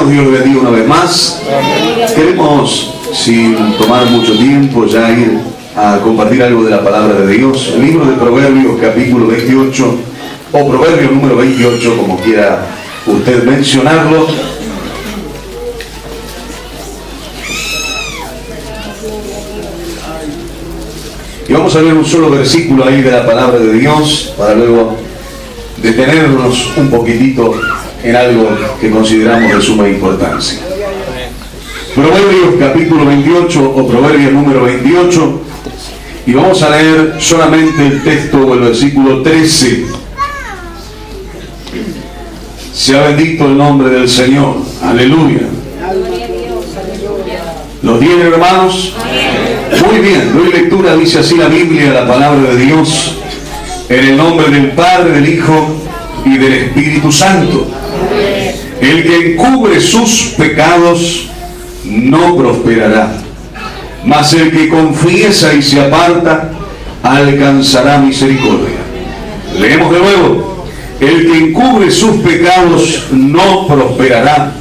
Dios le bendiga una vez más. Queremos, sin tomar mucho tiempo, ya ir a compartir algo de la palabra de Dios. El libro de Proverbios, capítulo 28, o Proverbio número 28, como quiera usted mencionarlo. Y vamos a ver un solo versículo ahí de la palabra de Dios, para luego detenernos un poquitito en algo que consideramos de suma importancia. Proverbios capítulo 28 o Proverbio número 28, y vamos a leer solamente el texto o el versículo 13. Sea bendito el nombre del Señor. Aleluya. ¿Lo tienen, hermanos? Muy bien, doy lectura, dice así la Biblia, la palabra de Dios, en el nombre del Padre, del Hijo y del Espíritu Santo. El que encubre sus pecados no prosperará, mas el que confiesa y se aparta alcanzará misericordia. Leemos de nuevo. El que encubre sus pecados no prosperará,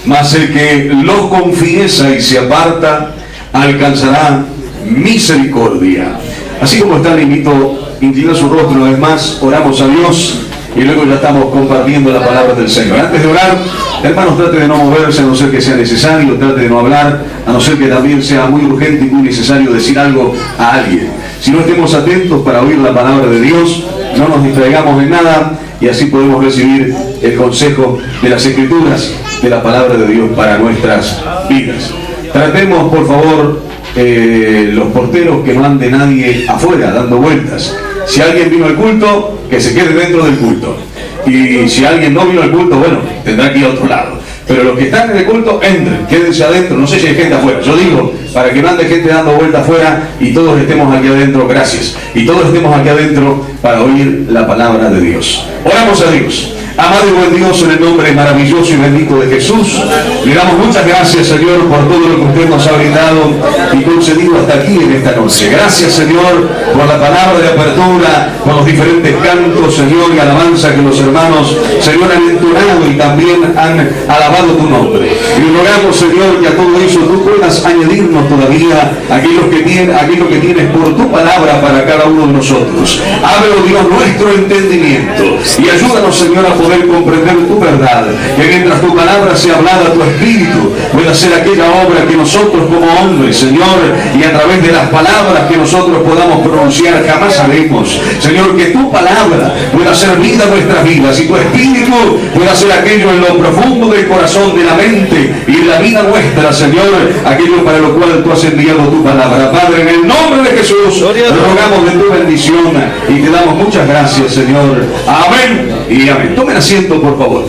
mas el que los confiesa y se aparta alcanzará misericordia. Así como está, le invito a inclinar su rostro una vez más, oramos a Dios y luego ya estamos compartiendo la palabra del Señor. Antes de orar, hermanos, trate de no moverse a no ser que sea necesario, trate de no hablar a no ser que también sea muy urgente y muy necesario decir algo a alguien. Si no estemos atentos para oír la palabra de Dios, no nos distraigamos en nada y así podemos recibir el consejo de las Escrituras, de la palabra de Dios para nuestras vidas. Tratemos, por favor, los porteros, que no ande nadie afuera dando vueltas. Si alguien vino al culto, que se quede dentro del culto. Y si alguien no vino al culto, bueno, tendrá que ir a otro lado. Pero los que están en el culto, entren, quédense adentro. No sé si hay gente afuera. Yo digo, para que no ande gente dando vueltas afuera y todos estemos aquí adentro, gracias. Y todos estemos aquí adentro para oír la palabra de Dios. Oramos a Dios. Amado y buen Dios, en el nombre maravilloso y bendito de Jesús, le damos muchas gracias, Señor, por todo lo que usted nos ha brindado y concedido hasta aquí en esta noche. Gracias, Señor, por la palabra de apertura, por los diferentes cantos, Señor, y alabanza que los hermanos, Señor, han entonado y también han alabado tu nombre. Y rogamos, Señor, que a todo eso tú puedas añadirnos todavía aquello que tienes por tu palabra para cada uno de nosotros. Abre, oh Dios, nuestro entendimiento y ayúdanos, Señor, a poder comprender tu verdad, que mientras tu palabra sea hablada, tu espíritu pueda hacer aquella obra que nosotros como hombres, Señor, y a través de las palabras que nosotros podamos pronunciar jamás haremos. Señor, que tu palabra pueda hacer vida a nuestras vidas y tu espíritu pueda hacer aquello en lo profundo del corazón, de la mente y de la vida nuestra, Señor, aquello para lo cual tú has enviado tu palabra. Padre, en el nombre de Jesús, rogamos de tu bendición y te damos muchas gracias, Señor. Amén y amén. Tomen asiento, por favor.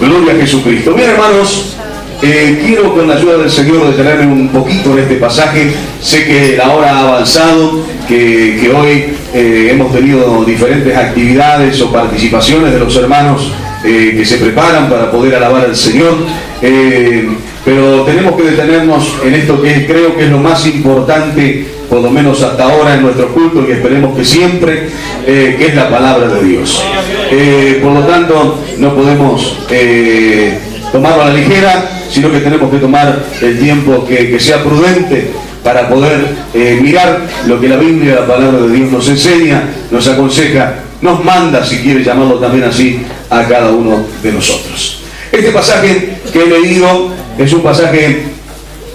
Gloria a Jesucristo. Bien, hermanos, quiero con la ayuda del Señor detenerme un poquito en este pasaje. Sé que la hora ha avanzado, que hoy hemos tenido diferentes actividades o participaciones de los hermanos que se preparan para poder alabar al Señor. Pero tenemos que detenernos en esto que creo que es lo más importante, por lo menos hasta ahora en nuestro culto, y esperemos que siempre, que es la palabra de Dios. Por lo tanto, no podemos tomarlo a la ligera, sino que tenemos que tomar el tiempo que sea prudente para poder mirar lo que la Biblia, la palabra de Dios nos enseña, nos aconseja, nos manda, si quiere llamarlo también así, a cada uno de nosotros. Este pasaje que he leído es un pasaje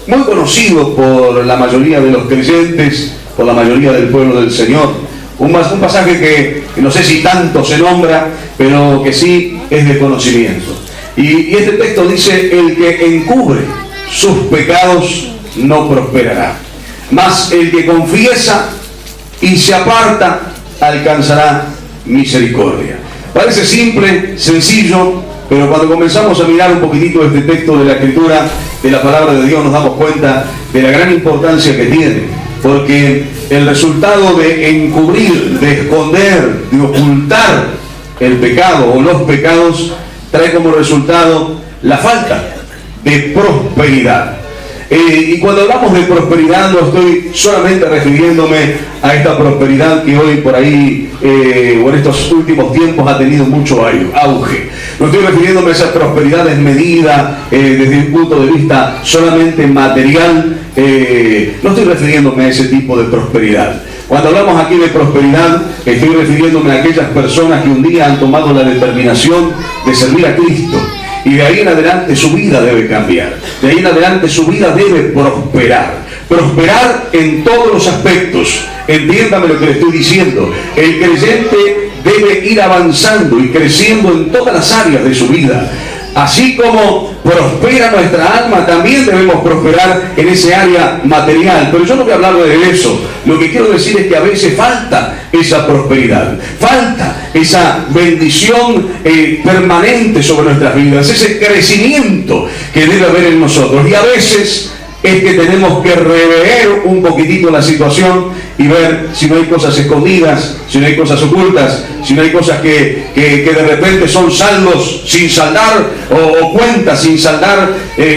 muy conocido por la mayoría de los creyentes, por la mayoría del pueblo del Señor. Un pasaje que no sé si tanto se nombra, pero que sí es de conocimiento. Y este texto dice: el que encubre sus pecados no prosperará, mas el que confiesa y se aparta alcanzará misericordia. Parece simple, sencillo, pero cuando comenzamos a mirar un poquitito este texto de la Escritura, de la palabra de Dios, nos damos cuenta de la gran importancia que tiene, porque el resultado de encubrir, de esconder, de ocultar el pecado o los pecados trae como resultado la falta de prosperidad. Y cuando hablamos de prosperidad no estoy solamente refiriéndome a esta prosperidad que hoy por ahí o en estos últimos tiempos ha tenido mucho auge. No estoy refiriéndome a esa prosperidad desmedida desde un punto de vista solamente material. No estoy refiriéndome a ese tipo de prosperidad. Cuando hablamos aquí de prosperidad, estoy refiriéndome a aquellas personas que un día han tomado la determinación de servir a Cristo. Y de ahí en adelante su vida debe cambiar. De ahí en adelante su vida debe prosperar. Prosperar en todos los aspectos. Entiéndame lo que le estoy diciendo. El creyente debe ir avanzando y creciendo en todas las áreas de su vida. Así como prospera nuestra alma, también debemos prosperar en ese área material. Pero yo no voy a hablar de eso. Lo que quiero decir es que a veces falta esa prosperidad, falta esa bendición permanente sobre nuestras vidas, ese crecimiento que debe haber en nosotros. Y a veces es que tenemos que rever un poquitito la situación y ver si no hay cosas escondidas, si no hay cosas ocultas, si no hay cosas que de repente son saldos sin saldar o cuentas sin saldar,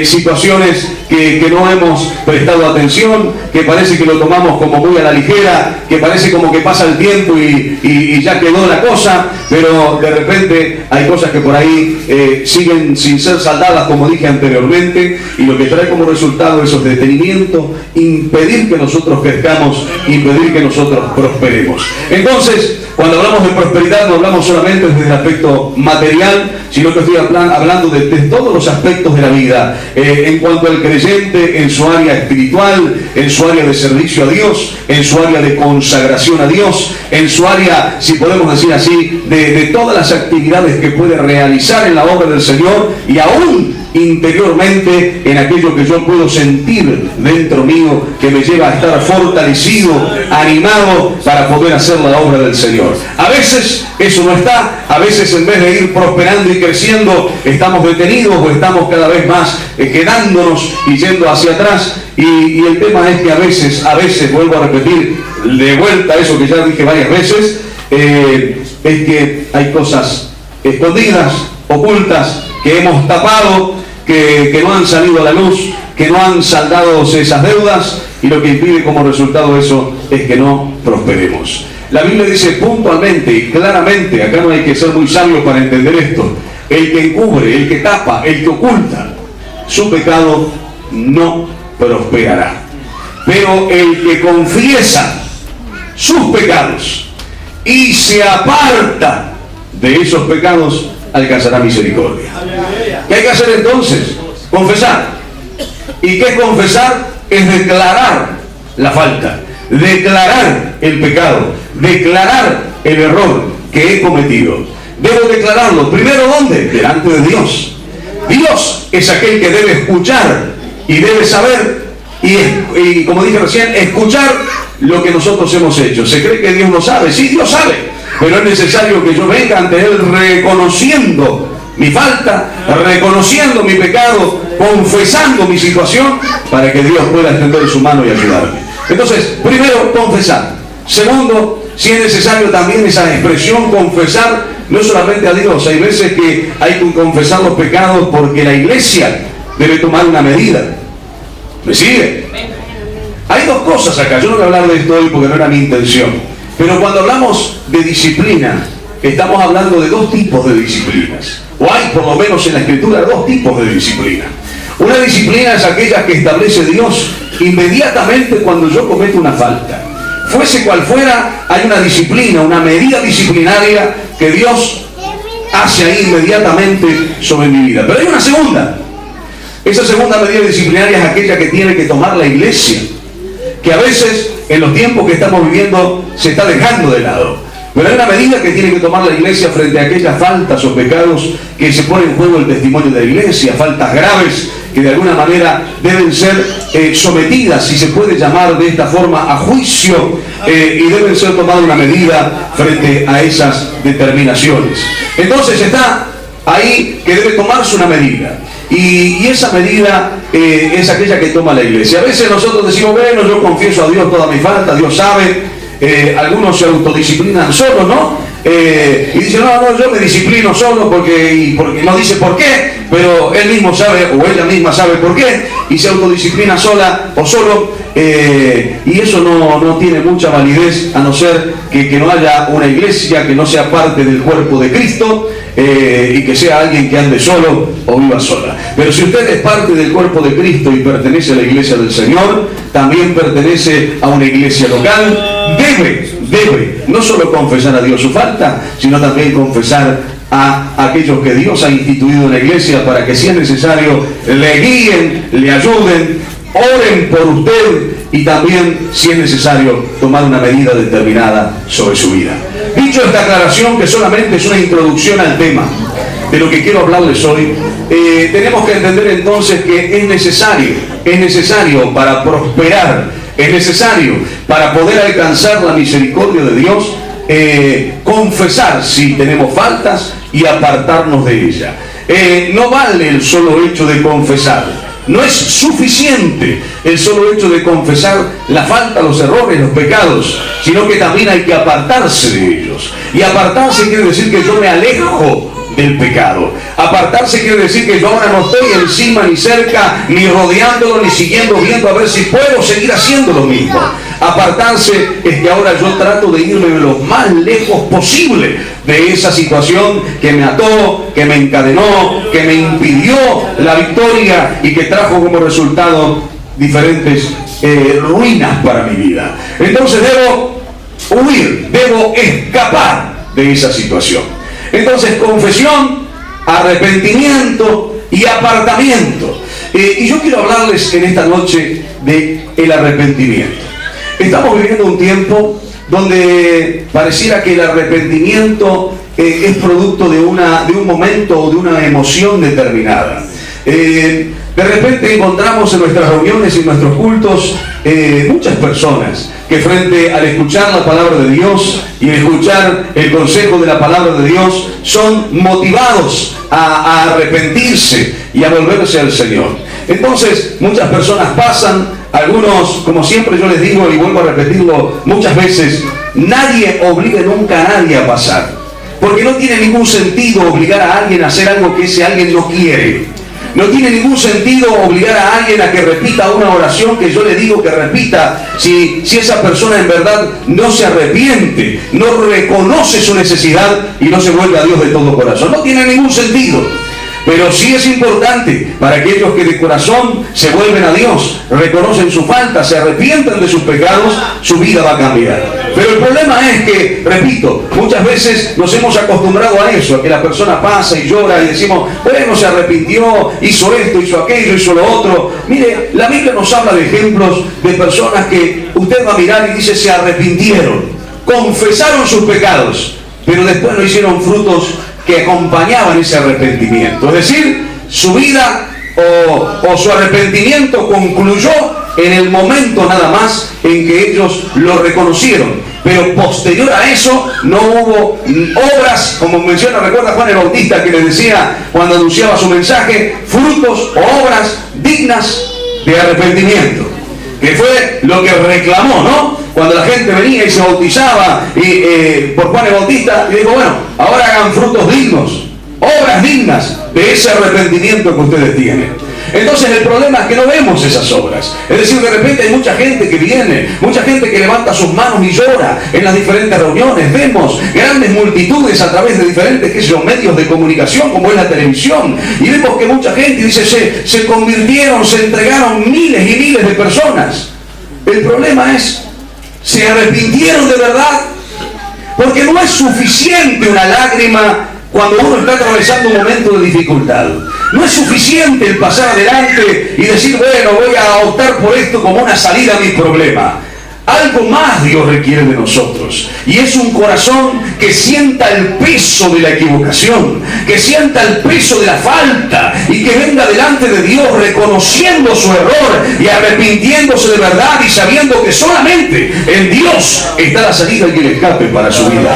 situaciones que no hemos prestado atención, que parece que lo tomamos como muy a la ligera, que parece como que pasa el tiempo y ya quedó la cosa, pero de repente hay cosas que por ahí siguen sin ser saldadas, como dije anteriormente, y lo que trae como resultado esos detenimientos, impedir que nosotros crezcamos, impedir que nosotros prosperemos. Entonces, cuando hablamos de prosperidad no hablamos solamente desde el aspecto material, sino que estoy hablando de todos los aspectos de la vida, en cuanto al creyente en su área espiritual, en su área de servicio a Dios, en su área de consagración a Dios, en su área, si podemos decir así, de todas las actividades que puede realizar en la obra del Señor, y aún interiormente en aquello que yo puedo sentir dentro mío, que me lleva a estar fortalecido, animado para poder hacer la obra del Señor. A veces eso no está, a veces en vez de ir prosperando y creciendo, estamos detenidos o estamos cada vez más quedándonos y yendo hacia atrás. Y el tema es que a veces, vuelvo a repetir, de vuelta a eso que ya dije varias veces, es que hay cosas escondidas, ocultas, que hemos tapado, que no han salido a la luz, que no han saldado esas deudas, y lo que impide como resultado de eso es que no prosperemos. La Biblia dice puntualmente y claramente, acá no hay que ser muy sabio para entender esto: el que encubre, el que tapa, el que oculta su pecado no prosperará. Pero el que confiesa sus pecados y se aparta de esos pecados alcanzará misericordia. ¿Qué hay que hacer entonces? Confesar. ¿Y qué es confesar? Es declarar la falta, declarar el pecado, declarar el error que he cometido. Debo declararlo. Primero, ¿dónde? Delante de Dios. Dios es aquel que debe escuchar y debe saber y como dije recién, escuchar lo que nosotros hemos hecho. ¿Se cree que Dios no sabe? Sí, Dios sabe, pero es necesario que yo venga ante Él reconociendo mi falta, reconociendo mi pecado, confesando mi situación, para que Dios pueda extender su mano y ayudarme. Entonces, primero, confesar. Segundo, si es necesario también esa expresión confesar, no solamente a Dios. Hay veces que hay que confesar los pecados porque la iglesia debe tomar una medida. ¿Me sigue? Hay dos cosas acá. Yo no voy a hablar de esto hoy porque no era mi intención. Pero cuando hablamos de disciplina, estamos hablando de dos tipos de disciplinas. O hay, por lo menos en la Escritura, dos tipos de disciplina. Una disciplina es aquella que establece Dios inmediatamente cuando yo cometo una falta. Fuese cual fuera, hay una disciplina, una medida disciplinaria que Dios hace ahí inmediatamente sobre mi vida. Pero hay una segunda. Esa segunda medida disciplinaria es aquella que tiene que tomar la iglesia, que a veces en los tiempos que estamos viviendo se está dejando de lado. Pero hay una medida que tiene que tomar la iglesia frente a aquellas faltas o pecados que se pone en juego el testimonio de la iglesia, faltas graves que de alguna manera deben ser sometidas, si se puede llamar de esta forma, a juicio, y deben ser tomada una medida frente a esas determinaciones. Entonces está ahí que debe tomarse una medida. Y esa medida es aquella que toma la iglesia. A veces nosotros decimos, bueno, yo confieso a Dios toda mi falta, Dios sabe. Algunos se autodisciplinan solos, ¿no? Y dice, no, yo me disciplino solo porque no dice por qué, pero él mismo sabe, o ella misma sabe por qué, y se autodisciplina sola o solo, y eso no tiene mucha validez, a no ser que no haya una iglesia que no sea parte del cuerpo de Cristo, y que sea alguien que ande solo o viva sola. Pero si usted es parte del cuerpo de Cristo y pertenece a la iglesia del Señor, también pertenece a una iglesia local, debe no solo confesar a Dios su falta, sino también confesar a aquellos que Dios ha instituido en la iglesia para que, si es necesario, le guíen, le ayuden, oren por usted y también, si es necesario, tomar una medida determinada sobre su vida. Dicho esta aclaración, que solamente es una introducción al tema de lo que quiero hablarles hoy, tenemos que entender entonces que es necesario para prosperar, es necesario para poder alcanzar la misericordia de Dios, confesar si tenemos faltas y apartarnos de ella. No vale el solo hecho de confesar. No es suficiente el solo hecho de confesar la falta, los errores, los pecados, sino que también hay que apartarse de ellos. Y apartarse quiere decir que yo me alejo del pecado. Apartarse quiere decir que yo ahora no estoy encima, ni cerca, ni rodeándolo, ni siguiendo, viendo a ver si puedo seguir haciendo lo mismo. Apartarse es que ahora yo trato de irme lo más lejos posible de esa situación que me ató, que me encadenó, que me impidió la victoria y que trajo como resultado diferentes ruinas para mi vida. Entonces debo huir, debo escapar de esa situación. Entonces, confesión, arrepentimiento y apartamiento. Y yo quiero hablarles en esta noche de el arrepentimiento. Estamos viviendo un tiempo donde pareciera que el arrepentimiento es producto de un momento o de una emoción determinada. De repente encontramos en nuestras reuniones y en nuestros cultos muchas personas que, frente al escuchar la palabra de Dios y al escuchar el consejo de la palabra de Dios, son motivados a arrepentirse y a volverse al Señor. Entonces muchas personas pasan, algunos, como siempre yo les digo y vuelvo a repetirlo muchas veces, nadie obliga nunca a nadie a pasar, porque no tiene ningún sentido obligar a alguien a hacer algo que ese alguien no quiere. No tiene ningún sentido obligar a alguien a que repita una oración que yo le digo que repita si esa persona en verdad no se arrepiente, no reconoce su necesidad y no se vuelve a Dios de todo corazón. No tiene ningún sentido. Pero sí es importante para aquellos que de corazón se vuelven a Dios, reconocen su falta, se arrepientan de sus pecados, su vida va a cambiar. Pero el problema es que, repito, muchas veces nos hemos acostumbrado a eso, a que la persona pasa y llora y decimos, bueno, se arrepintió, hizo esto, hizo aquello, hizo lo otro. Mire, la Biblia nos habla de ejemplos de personas que usted va a mirar y dice, se arrepintieron, confesaron sus pecados, pero después no hicieron frutos que acompañaban ese arrepentimiento. Es decir, su vida o su arrepentimiento concluyó en el momento nada más en que ellos lo reconocieron, pero posterior a eso no hubo obras, como menciona, recuerda Juan el Bautista, que les decía cuando anunciaba su mensaje, frutos o obras dignas de arrepentimiento, que fue lo que reclamó, ¿no? Cuando la gente venía y se bautizaba por Juan el Bautista, y dijo, bueno, ahora hagan frutos dignos, obras dignas de ese arrepentimiento que ustedes tienen. Entonces el problema es que no vemos esas obras. Es decir, de repente hay mucha gente que viene, mucha gente que levanta sus manos y llora en las diferentes reuniones. Vemos grandes multitudes a través de diferentes, medios de comunicación, como es la televisión. Y vemos que mucha gente, dice, se convirtieron, se entregaron miles y miles de personas. El problema es, ¿se arrepintieron de verdad? Porque no es suficiente una lágrima cuando uno está atravesando un momento de dificultad. No es suficiente el pasar adelante y decir, bueno, voy a optar por esto como una salida a mi problema. Algo más Dios requiere de nosotros, y es un corazón que sienta el peso de la equivocación, que sienta el peso de la falta, y que venga delante de Dios reconociendo su error y arrepintiéndose de verdad y sabiendo que solamente en Dios está la salida y el escape para su vida.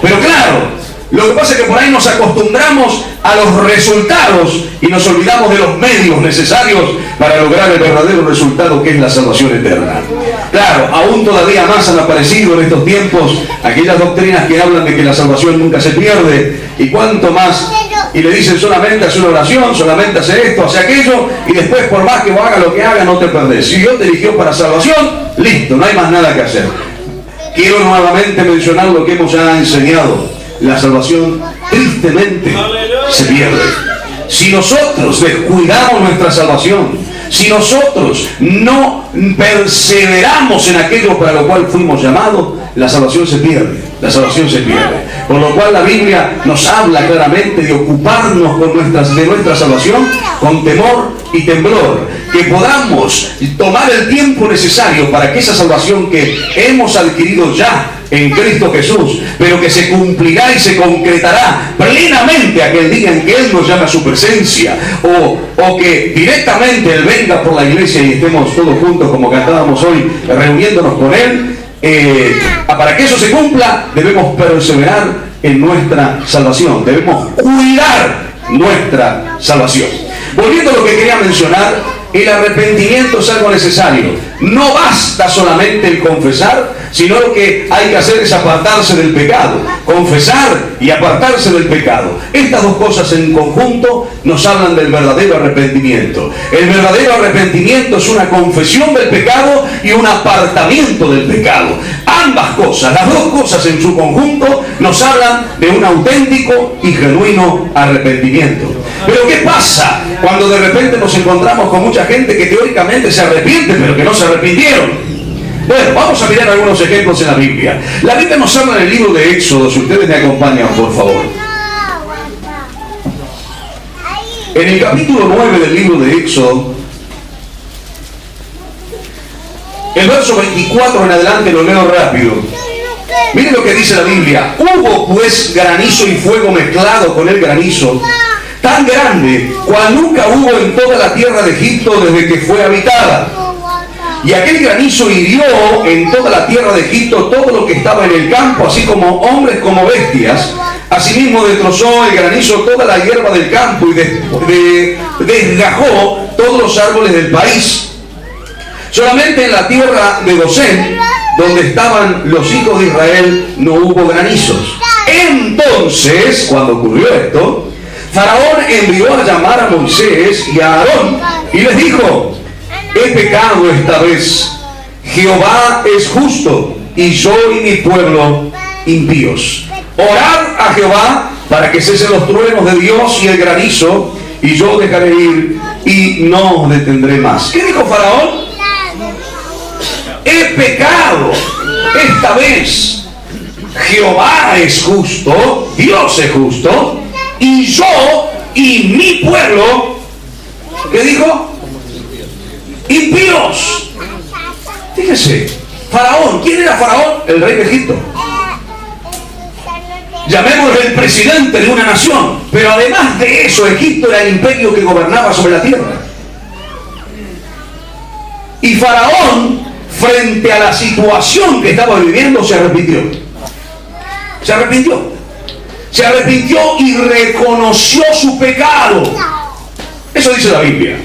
Pero claro, Lo que pasa es que por ahí nos acostumbramos a los resultados y nos olvidamos de los medios necesarios para lograr el verdadero resultado, que es la salvación eterna. Claro, aún todavía más han aparecido en estos tiempos aquellas doctrinas que hablan de que la salvación nunca se pierde, y cuanto más, y le dicen solamente hace una oración, solamente hace esto, hace aquello, y después por más que haga lo que haga no te perdés. Si Dios te eligió para salvación, listo, no hay más nada que hacer. Quiero nuevamente mencionar lo que hemos ya enseñado. La salvación tristemente se pierde. Si nosotros descuidamos nuestra salvación, si nosotros no perseveramos en aquello para lo cual fuimos llamados, la salvación se pierde. La salvación se pierde. Por lo cual la Biblia nos habla claramente de ocuparnos de nuestra salvación con temor y temblor. Que podamos tomar el tiempo necesario para que esa salvación que hemos adquirido ya en Cristo Jesús, pero que se cumplirá y se concretará plenamente aquel día en que Él nos llame a su presencia, o que directamente Él venga por la iglesia y estemos todos juntos como cantábamos hoy, reuniéndonos con Él. Para que eso se cumpla, debemos perseverar en nuestra salvación, debemos cuidar nuestra salvación. Volviendo a lo que quería mencionar, el arrepentimiento es algo necesario. No basta solamente el confesar, sino lo que hay que hacer es apartarse del pecado. Confesar y apartarse del pecado. Estas dos cosas en conjunto nos hablan del verdadero arrepentimiento. El verdadero arrepentimiento es una confesión del pecado y un apartamiento del pecado. Ambas cosas, las dos cosas en su conjunto, nos hablan de un auténtico y genuino arrepentimiento. Pero ¿qué pasa cuando de repente nos encontramos con mucha gente que teóricamente se arrepiente, pero que no se arrepintieron? Bueno, vamos a mirar algunos ejemplos en la Biblia. La Biblia nos habla en el libro de Éxodo, si ustedes me acompañan, por favor. En el capítulo 9 del libro de Éxodo, el verso 24 en adelante lo leo rápido. Miren lo que dice la Biblia. Hubo pues granizo y fuego mezclado con el granizo, tan grande cual nunca hubo en toda la tierra de Egipto desde que fue habitada. Y aquel granizo hirió en toda la tierra de Egipto todo lo que estaba en el campo, así como hombres como bestias. Asimismo destrozó el granizo toda la hierba del campo y desgajó todos los árboles del país. Solamente en la tierra de Gosén, donde estaban los hijos de Israel, no hubo granizos. Entonces, cuando ocurrió esto, Faraón envió a llamar a Moisés y a Aarón y les dijo: he pecado esta vez, Jehová es justo y yo y mi pueblo impíos. Orad a Jehová para que cesen los truenos de Dios y el granizo, y yo dejaré ir y no os detendré más. ¿Qué dijo Faraón? He pecado esta vez, Jehová es justo, Dios es justo, y yo y mi pueblo, ¿qué dijo? Impíos. Fíjese, Faraón, ¿quién era Faraón? El rey de Egipto. Llamémosle el presidente de una nación, pero además de eso, Egipto era el imperio que gobernaba sobre la tierra. Y Faraón, frente a la situación que estaba viviendo, se arrepintió. Se arrepintió. Se arrepintió y reconoció su pecado. Eso dice la Biblia.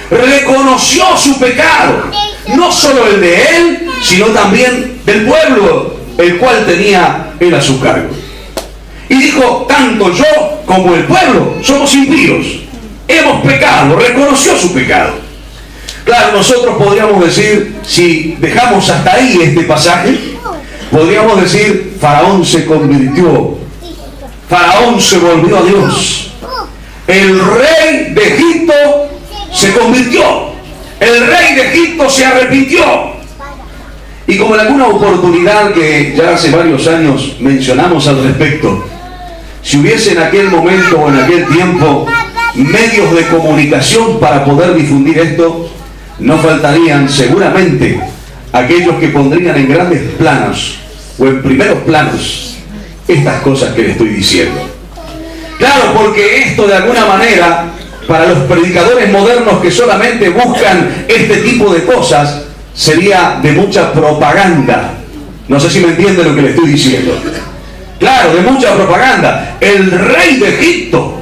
Reconoció su pecado. No solo el de él, sino también del pueblo, el cual tenía él a su cargo. Y dijo: tanto yo como el pueblo somos impíos. Hemos pecado. Reconoció su pecado. Claro, nosotros podríamos decir, si dejamos hasta ahí este pasaje, podríamos decir: Faraón se convirtió, Faraón se volvió a Dios, el rey de Egipto se convirtió, el rey de Egipto se arrepintió. Y como en alguna oportunidad que ya hace varios años mencionamos al respecto, si hubiese en aquel momento o en aquel tiempo medios de comunicación para poder difundir esto, no faltarían seguramente aquellos que pondrían en grandes planos o en primeros planos estas cosas que le estoy diciendo. Claro, porque esto de alguna manera, para los predicadores modernos que solamente buscan este tipo de cosas, sería de mucha propaganda. No sé si me entiende lo que le estoy diciendo. claro, de mucha propaganda, el rey de Egipto,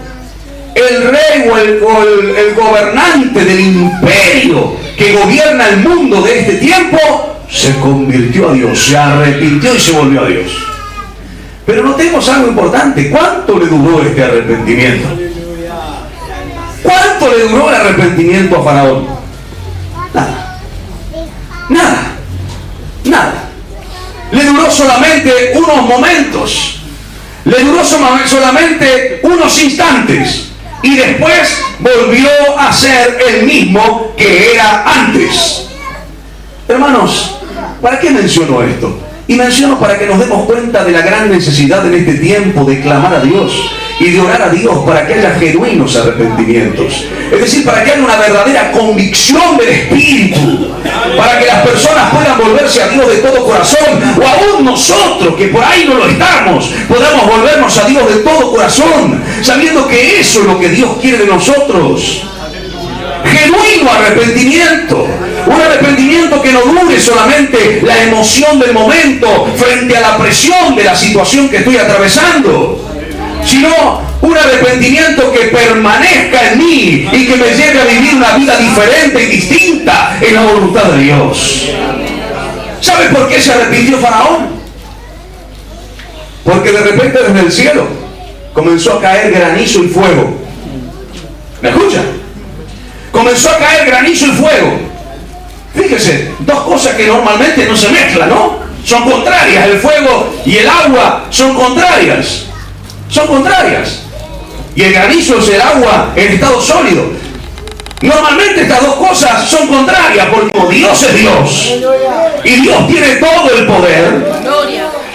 el rey o el gobernante del imperio que gobierna el mundo de este tiempo, se convirtió a Dios, se arrepintió y se volvió a Dios. Pero notemos algo importante. ¿Cuánto le duró este arrepentimiento? ¿Cuánto le duró el arrepentimiento a Faraón? Nada. Nada. Nada. Le duró solamente unos momentos. Le duró solamente unos instantes. Y después volvió a ser el mismo que era antes. Hermanos, ¿para qué menciono esto? Y menciono para que nos demos cuenta de la gran necesidad en este tiempo de clamar a Dios y de orar a Dios para que haya genuinos arrepentimientos. Es decir, para que haya una verdadera convicción del Espíritu, para que las personas puedan volverse a Dios de todo corazón, o aún nosotros, que por ahí no lo estamos, podamos volvernos a Dios de todo corazón, sabiendo que eso es lo que Dios quiere de nosotros. Genuino arrepentimiento, un arrepentimiento que no dure solamente la emoción del momento frente a la presión de la situación que estoy atravesando, sino un arrepentimiento que permanezca en mí y que me lleve a vivir una vida diferente y distinta en la voluntad de Dios. ¿Sabe por qué se arrepintió Faraón? Porque de repente desde el cielo comenzó a caer granizo y fuego. ¿Me escucha? Comenzó a caer granizo y fuego. Fíjese, dos cosas que normalmente no se mezclan, ¿no? Son contrarias. El fuego y el agua son contrarias. Son contrarias. Y el granizo es el agua en estado sólido. Normalmente estas dos cosas son contrarias, porque Dios es Dios. Y Dios tiene todo el poder.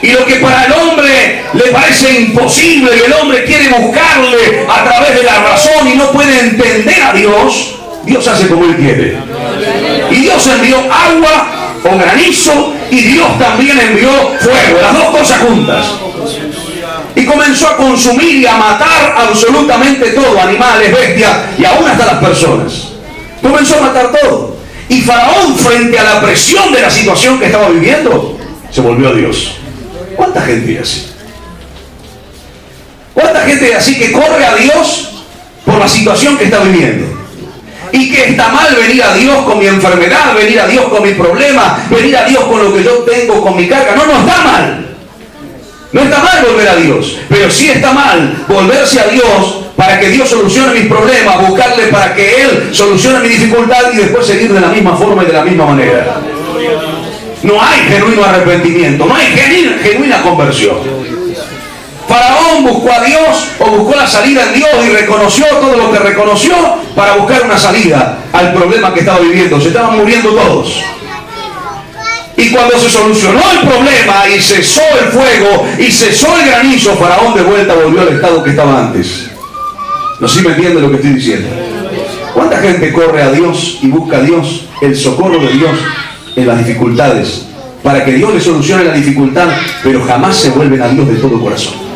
Y lo que para el hombre le parece imposible y el hombre quiere buscarle a través de la razón y no puede entender a Dios, Dios hace como Él quiere. Y Dios envió agua o granizo y Dios también envió fuego, las dos cosas juntas. Y comenzó a consumir y a matar absolutamente todo, animales, bestias y aún hasta las personas. Comenzó a matar todo. Y Faraón, frente a la presión de la situación que estaba viviendo, se volvió a Dios. ¿Cuánta gente es así? ¿Cuánta gente es así que corre a Dios por la situación que está viviendo? Y que está mal venir a Dios con mi enfermedad, venir a Dios con mi problema, venir a Dios con lo que yo tengo, con mi carga. No, no está mal. No está mal volver a Dios, pero sí está mal volverse a Dios para que Dios solucione mis problemas, buscarle para que Él solucione mi dificultad y después seguir de la misma forma y de la misma manera. No hay genuino arrepentimiento, no hay genuina conversión. Faraón buscó a Dios o buscó la salida en Dios y reconoció todo lo que reconoció para buscar una salida al problema que estaba viviendo. Se estaban muriendo todos. Y cuando se solucionó el problema y cesó el fuego y cesó el granizo, Faraón de vuelta volvió al estado que estaba antes. No sé si me entiende lo que estoy diciendo. ¿Cuánta gente corre a Dios y busca a Dios, el socorro de Dios en las dificultades, para que Dios le solucione la dificultad, pero jamás se vuelven a Dios de todo corazón?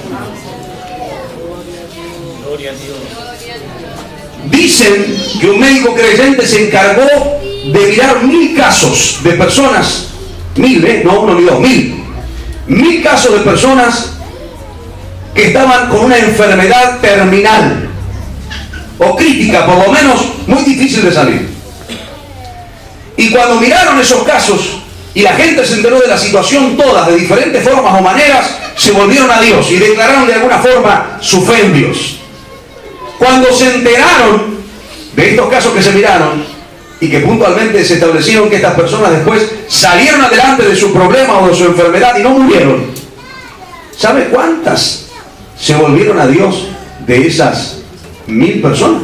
Dicen que un médico creyente se encargó de mirar 1000 casos de personas, 1000, no uno ni dos, 1000 casos de personas que estaban con una enfermedad terminal o crítica, por lo menos muy difícil de salir. Y cuando miraron esos casos y la gente se enteró de la situación, todas de diferentes formas o maneras se volvieron a Dios y declararon de alguna forma su fe en Dios. Cuando se enteraron de estos casos que se miraron y que puntualmente se establecieron que estas personas después salieron adelante de su problema o de su enfermedad y no murieron, ¿sabe cuántas se volvieron a Dios de esas 1000 personas?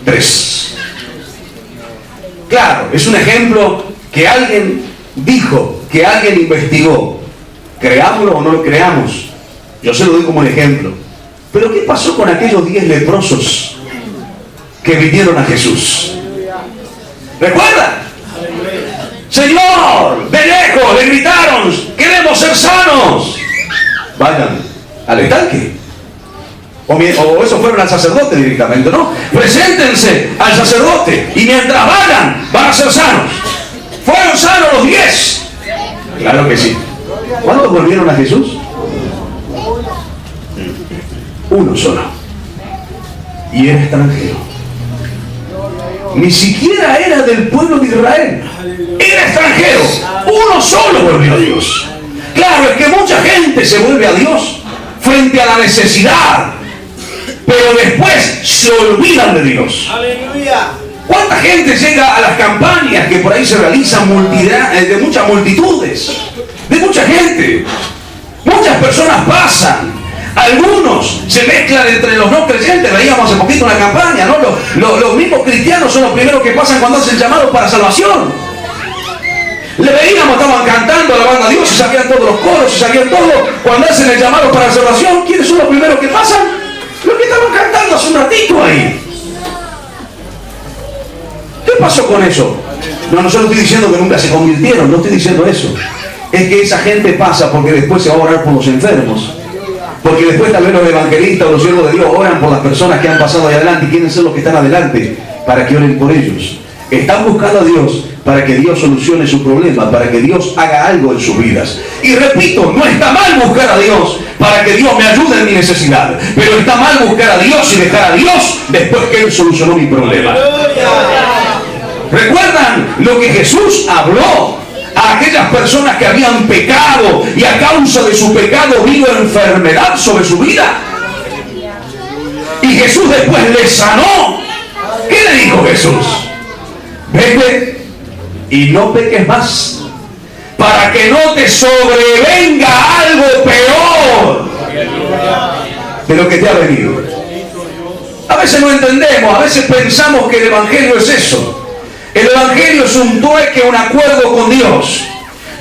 3. Claro, es un ejemplo que alguien dijo, que alguien investigó. Creámoslo o no lo creamos, yo se lo doy como un ejemplo. Pero ¿qué pasó con aquellos 10 leprosos que vinieron a Jesús? ¿Recuerdan? Señor, de lejos le gritaron, queremos ser sanos. Vayan al estanque. O esos fueron al sacerdote directamente, ¿no? Preséntense al sacerdote y mientras vayan, van a ser sanos. Fueron sanos los 10. Claro que sí. ¿Cuántos volvieron a Jesús? Uno solo. Y era extranjero. Ni siquiera era del pueblo de Israel. Era extranjero. Uno solo volvió a Dios. Claro, es que mucha gente se vuelve a Dios frente a la necesidad, pero después se olvidan de Dios. Aleluya. ¿Cuánta gente llega a las campañas que por ahí se realizan de muchas multitudes? De mucha gente. Muchas personas pasan. Algunos se mezclan entre los no creyentes. Veíamos hace poquito una campaña, ¿no? Los mismos cristianos son los primeros que pasan cuando hacen llamados para salvación. Le veíamos, estaban cantando, alabando a Dios, y sabían todos los coros, y sabían todo. Cuando hacen el llamado para salvación, ¿quiénes son los primeros que pasan? Los que estaban cantando hace un ratito ahí. ¿Qué pasó con eso? No estoy diciendo que nunca se convirtieron, no estoy diciendo eso. Es que esa gente pasa porque después se va a orar por los enfermos. Porque después tal vez los evangelistas o los siervos de Dios oran por las personas que han pasado ahí adelante y quieren ser los que están adelante para que oren por ellos. Están buscando a Dios para que Dios solucione su problema, para que Dios haga algo en sus vidas. Y repito, no está mal buscar a Dios para que Dios me ayude en mi necesidad, pero está mal buscar a Dios y dejar a Dios después que Él solucionó mi problema. ¿Recuerdan lo que Jesús habló a aquellas personas que habían pecado y a causa de su pecado vino enfermedad sobre su vida? Y Jesús después les sanó. ¿Qué le dijo Jesús? Vete y no peques más, para que no te sobrevenga algo peor de lo que te ha venido. A veces no entendemos, a veces pensamos que el Evangelio es eso. El Evangelio es un trueque, un acuerdo con Dios,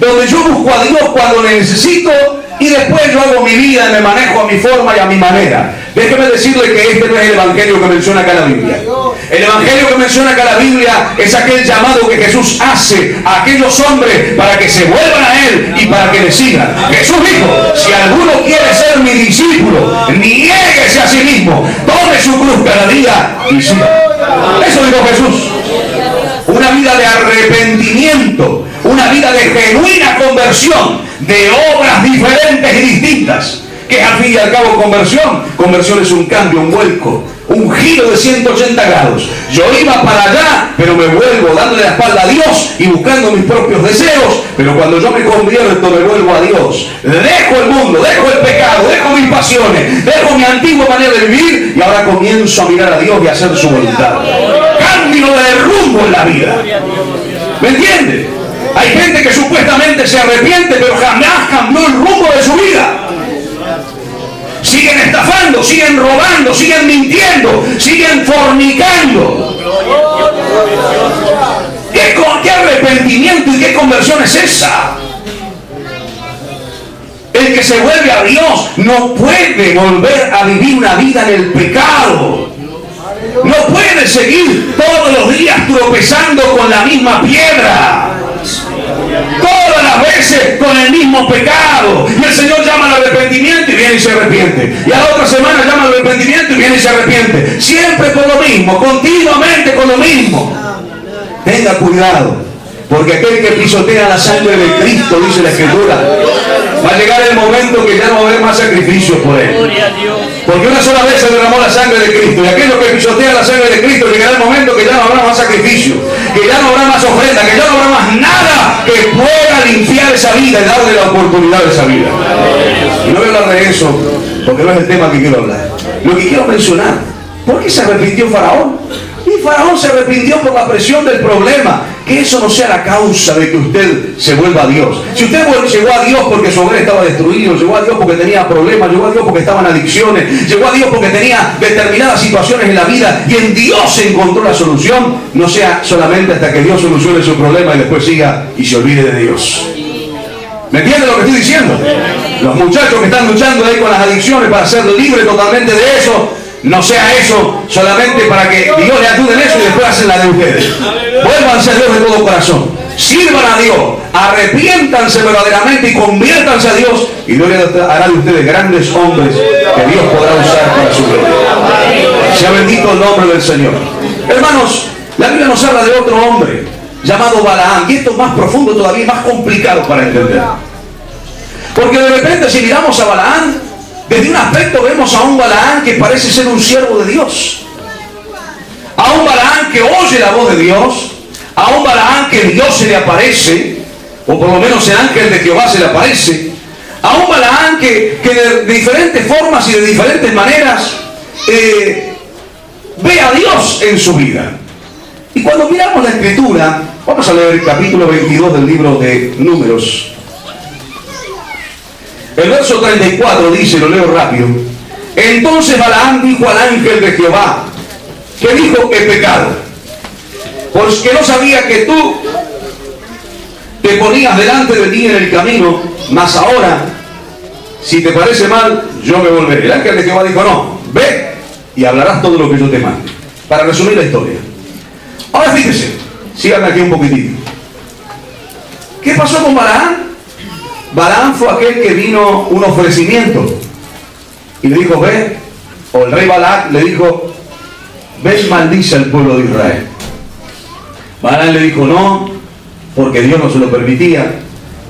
donde yo busco a Dios cuando le necesito y después yo hago mi vida y me manejo a mi forma y a mi manera. Déjeme decirle que este no es el Evangelio que menciona acá la Biblia. El Evangelio que menciona acá la Biblia es aquel llamado que Jesús hace a aquellos hombres para que se vuelvan a Él y para que le sigan. Jesús dijo, si alguno quiere ser mi discípulo, niéguese a sí mismo, tome su cruz cada día y siga. Eso dijo Jesús. Una vida de arrepentimiento, una vida de genuina conversión, de obras diferentes y distintas, que al fin y al cabo conversión es un cambio, un vuelco, un giro de 180 grados. Yo iba para allá, pero me vuelvo dándole la espalda a Dios y buscando mis propios deseos, pero cuando yo me convierto me vuelvo a Dios, dejo el mundo, dejo el pecado, dejo mis pasiones, dejo mi antigua manera de vivir y ahora comienzo a mirar a Dios y a hacer su voluntad. Cambio de rumbo en la vida. ¿Me entiende? Hay gente que supuestamente se arrepiente, pero jamás cambió el rumbo de su vida. Siguen estafando, siguen robando, siguen mintiendo, siguen fornicando. ¿Qué arrepentimiento y qué conversión es esa? El que se vuelve a Dios no puede volver a vivir una vida en el pecado. No puede seguir todos los días tropezando con la misma piedra. Todas las veces con el mismo pecado. Y el Señor llama al arrepentimiento y viene y se arrepiente. Y a la otra semana llama al arrepentimiento y viene y se arrepiente. Siempre con lo mismo, continuamente con lo mismo. Tenga cuidado, porque aquel que pisotea la sangre de Cristo, dice la Escritura, va a llegar el momento que ya no va a haber más sacrificios por él. Porque una sola vez se derramó la sangre de Cristo, y aquellos que pisotean la sangre de Cristo, llegará el momento que ya no habrá más sacrificio, que ya no habrá más ofrenda, que ya no habrá más nada que pueda limpiar esa vida y darle la oportunidad de esa vida. Y no voy a hablar de eso, porque no es el tema que quiero hablar. Lo que quiero mencionar, ¿por qué se arrepintió Faraón? Y Faraón se arrepintió por la presión del problema. Que eso no sea la causa de que usted se vuelva a Dios. Si usted llegó a Dios porque su hogar estaba destruido, llegó a Dios porque tenía problemas, llegó a Dios porque estaba en adicciones, llegó a Dios porque tenía determinadas situaciones en la vida y en Dios se encontró la solución, no sea solamente hasta que Dios solucione su problema y después siga y se olvide de Dios. ¿Me entiende lo que estoy diciendo? Los muchachos que están luchando ahí con las adicciones para ser libres totalmente de eso, no sea eso solamente para que Dios le ayude en eso y después hacen la de ustedes. Vuélvanse a Dios de todo corazón. Sirvan a Dios. Arrepiéntanse verdaderamente y conviértanse a Dios. Y Dios hará de ustedes grandes hombres que Dios podrá usar para su gloria. Sea bendito el nombre del Señor. Hermanos, la Biblia nos habla de otro hombre llamado Balaam. Y esto es más profundo todavía, más complicado para entender. Porque de repente, si miramos a Balaam, desde un aspecto vemos a un Balaam que parece ser un siervo de Dios, a un Balaam que oye la voz de Dios, a un Balaam que Dios se le aparece, o por lo menos el ángel de Jehová se le aparece, a un Balaam que de diferentes formas y de diferentes maneras ve a Dios en su vida. Y cuando miramos la escritura, vamos a leer el capítulo 22 del libro de Números. El verso 34 dice, lo leo rápido: entonces Balaam dijo al ángel de Jehová, que dijo: he pecado, porque no sabía que tú te ponías delante de mí en el camino, mas ahora, si te parece mal, yo me volveré. El ángel de Jehová dijo: no, ve y hablarás todo lo que yo te mande. Para resumir la historia. Ahora fíjese, síganme aquí un poquitito. ¿Qué pasó con Balaam? Balaam fue aquel que vino un ofrecimiento y le dijo: ve, o el rey Balac le dijo: ve y maldice al pueblo de Israel. Balaam le dijo: no, porque Dios no se lo permitía.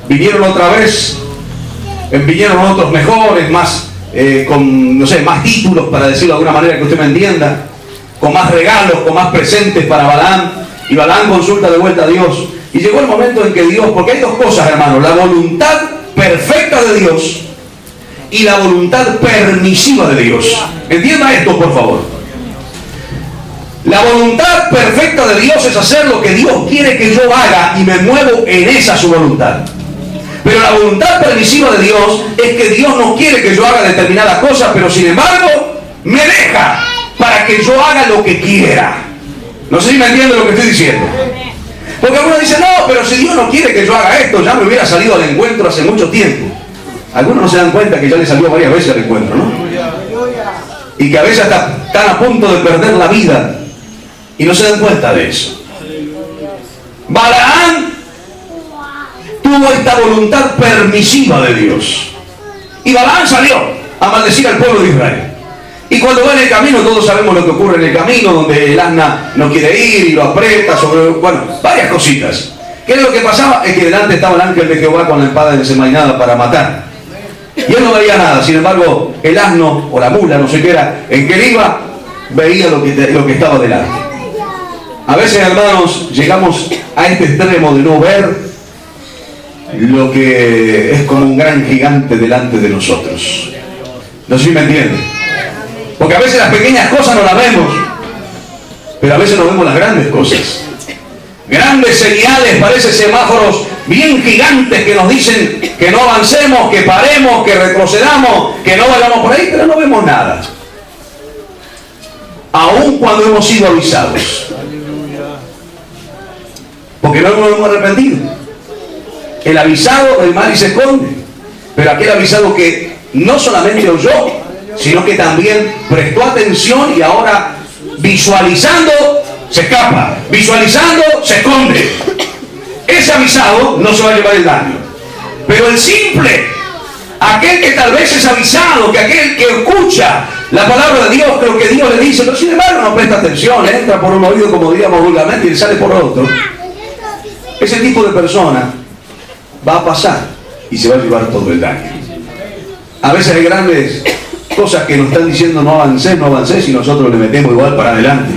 Vinieron otra vez, vinieron otros mejores, más con, no sé, más títulos, para decirlo de alguna manera que usted me entienda, con más regalos, con más presentes para Balaam. Y Balaam consulta de vuelta a Dios. Y llegó el momento en que Dios, porque hay dos cosas, hermanos: la voluntad perfecta de Dios y la voluntad permisiva de Dios. Entienda esto, por favor. La voluntad perfecta de Dios es hacer lo que Dios quiere que yo haga y me muevo en esa su voluntad. Pero la voluntad permisiva de Dios es que Dios no quiere que yo haga determinada cosa, pero sin embargo me deja para que yo haga lo que quiera. No sé si me entienden lo que estoy diciendo. Porque algunos dicen: no, pero si Dios no quiere que yo haga esto, ya me hubiera salido al encuentro hace mucho tiempo. Algunos no se dan cuenta que ya le salió varias veces al encuentro, ¿no? Y que a veces están a punto de perder la vida y no se dan cuenta de eso. Balaam tuvo esta voluntad permisiva de Dios. Y Balaam salió a maldecir al pueblo de Israel. Y cuando va en el camino, todos sabemos lo que ocurre en el camino, donde el asna no quiere ir y lo aprieta sobre, bueno, varias cositas. ¿Qué es lo que pasaba? Es que delante estaba el ángel de Jehová con la espada desenvainada para matar. Y él no veía nada. Sin embargo, el asno o la mula, no sé qué era, en que él iba, veía lo que estaba delante. A veces, hermanos, llegamos a este extremo de no ver lo que es como un gran gigante delante de nosotros. No sé si me entienden. Porque a veces las pequeñas cosas no las vemos, pero a veces no vemos las grandes cosas. Grandes señales, parece semáforos bien gigantes que nos dicen que no avancemos, que paremos, que retrocedamos, que no vayamos por ahí, pero no vemos nada. Aun cuando hemos sido avisados. Porque no nos hemos arrepentido. El avisado del mal y se esconde. Pero aquel avisado que no solamente oyó, sino que también prestó atención y ahora, visualizando, se escapa, visualizando, se esconde. Ese avisado no se va a llevar el daño. Pero el simple, aquel que tal vez es avisado, que aquel que escucha la palabra de Dios, que lo que Dios le dice, pero sin embargo no presta atención, entra por un oído, como diríamos vulgarmente, y sale por otro. Ese tipo de persona va a pasar y se va a llevar todo el daño. A veces hay grandes cosas que nos están diciendo: no avancés, y nosotros le metemos igual para adelante.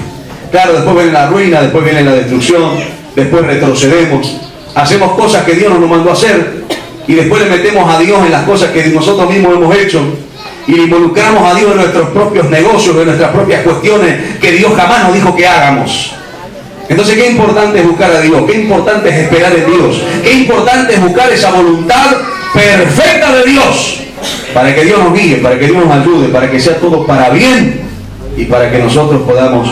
Claro, después viene la ruina, después viene la destrucción, después retrocedemos, hacemos cosas que Dios no nos mandó a hacer, y después le metemos a Dios en las cosas que nosotros mismos hemos hecho, y le involucramos a Dios en nuestros propios negocios, en nuestras propias cuestiones que Dios jamás nos dijo que hagamos. Entonces, qué importante es buscar a Dios, qué importante es esperar en Dios, qué importante es buscar esa voluntad perfecta de Dios, para que Dios nos guíe, para que Dios nos ayude, para que sea todo para bien y para que nosotros podamos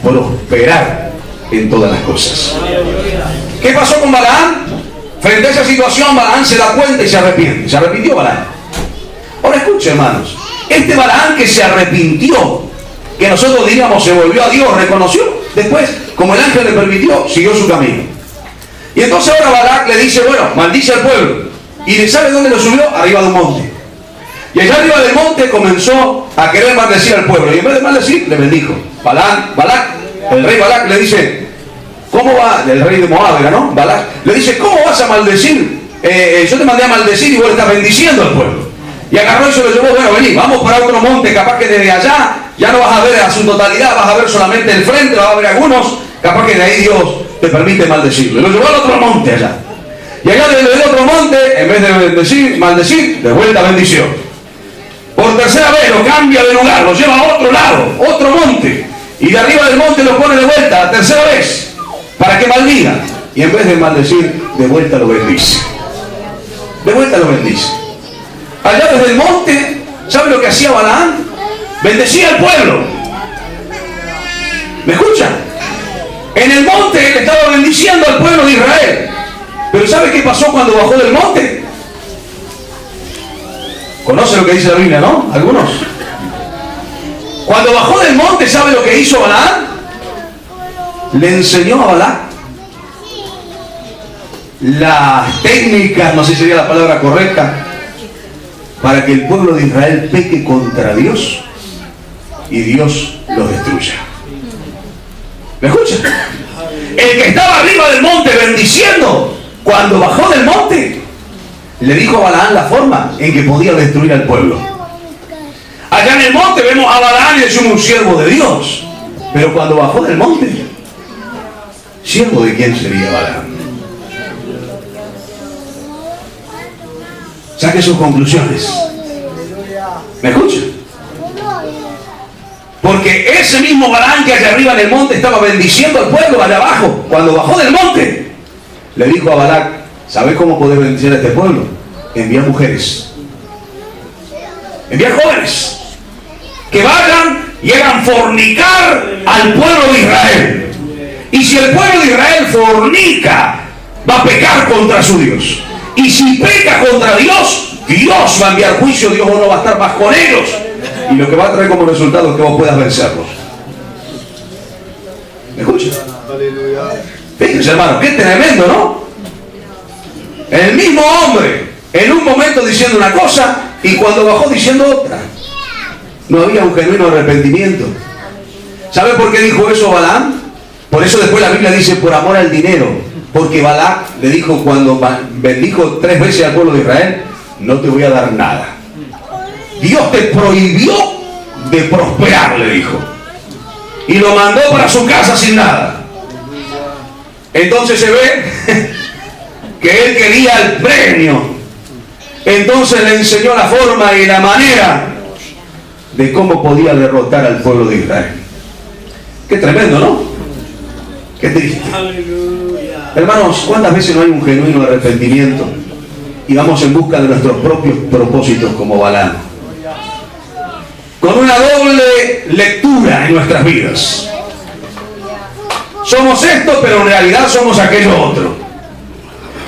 prosperar en todas las cosas. ¿Qué pasó con Balaam? Frente a esa situación, Balaam se da cuenta y se arrepiente. Se arrepintió Balaam. Ahora escuche, hermanos, este Balaam que se arrepintió, que nosotros diríamos se volvió a Dios, reconoció, después, como el ángel le permitió, siguió su camino. Y entonces ahora Balac le dice: bueno, maldice al pueblo. ¿Y sabe dónde lo subió? Arriba de un monte. Y allá arriba del monte comenzó a querer maldecir al pueblo. Y en vez de maldecir, le bendijo. Balac, el rey Balac le dice: ¿cómo va? El rey de Moab era, ¿no? Balac. Le dice, ¿cómo vas a maldecir? Yo te mandé a maldecir y vos estás bendiciendo al pueblo. Y agarró y se lo llevó, bueno, vení, vamos para otro monte, capaz que desde allá ya no vas a ver a su totalidad, vas a ver solamente el frente, vas a ver algunos, capaz que de ahí Dios te permite maldecirlo. Lo llevó al otro monte allá. Y allá desde el otro monte, en vez de maldecir, de vuelta bendición. Por tercera vez lo cambia de lugar, lo lleva a otro lado, otro monte. Y de arriba del monte lo pone de vuelta, la tercera vez, para que maldiga. Y en vez de maldecir, de vuelta lo bendice. De vuelta lo bendice. Allá desde el monte, ¿sabe lo que hacía Balaam? Bendecía al pueblo. ¿Me escuchan? En el monte él estaba bendiciendo al pueblo de Israel. Pero ¿sabe qué pasó cuando bajó del monte? ¿Conoce lo que dice la Biblia, no? Algunos. Cuando bajó del monte, ¿sabe lo que hizo Balaam? Le enseñó a Balac las técnicas, no sé si sería la palabra correcta, para que el pueblo de Israel peque contra Dios y Dios los destruya. ¿Me escuchan? El que estaba arriba del monte bendiciendo, cuando bajó del monte, le dijo a Balaam la forma en que podía destruir al pueblo. Allá en el monte vemos a Balaam y es un siervo de Dios. Pero cuando bajó del monte, ¿siervo de quién sería Balaam? Saque sus conclusiones. ¿Me escuchan? Porque ese mismo Balaam que allá arriba en el monte estaba bendiciendo al pueblo allá abajo, cuando bajó del monte, le dijo a Balac, ¿sabes cómo poder bendecir a este pueblo? Envía mujeres, envía jóvenes que vayan y hagan fornicar al pueblo de Israel. Y si el pueblo de Israel fornica, va a pecar contra su Dios. Y si peca contra Dios, Dios va a enviar juicio, Dios no va a estar más con ellos. Y lo que va a traer como resultado es que vos puedas vencerlos. ¿Me escuchan? Fíjense, hermano, qué tremendo, ¿no? El mismo hombre, en un momento diciendo una cosa y cuando bajó diciendo otra. No había un genuino arrepentimiento. ¿Sabe por qué dijo eso Balaam? Por eso después la Biblia dice por amor al dinero. Porque Balac le dijo cuando bendijo 3 veces al pueblo de Israel, no te voy a dar nada. Dios te prohibió de prosperar, le dijo. Y lo mandó para su casa sin nada. Entonces se ve que él quería el premio. Entonces le enseñó la forma y la manera de cómo podía derrotar al pueblo de Israel. Qué tremendo, ¿no? Qué triste. Hermanos, ¿cuántas veces no hay un genuino arrepentimiento y vamos en busca de nuestros propios propósitos como Balaam? Con una doble lectura en nuestras vidas. Somos esto, pero en realidad somos aquello otro.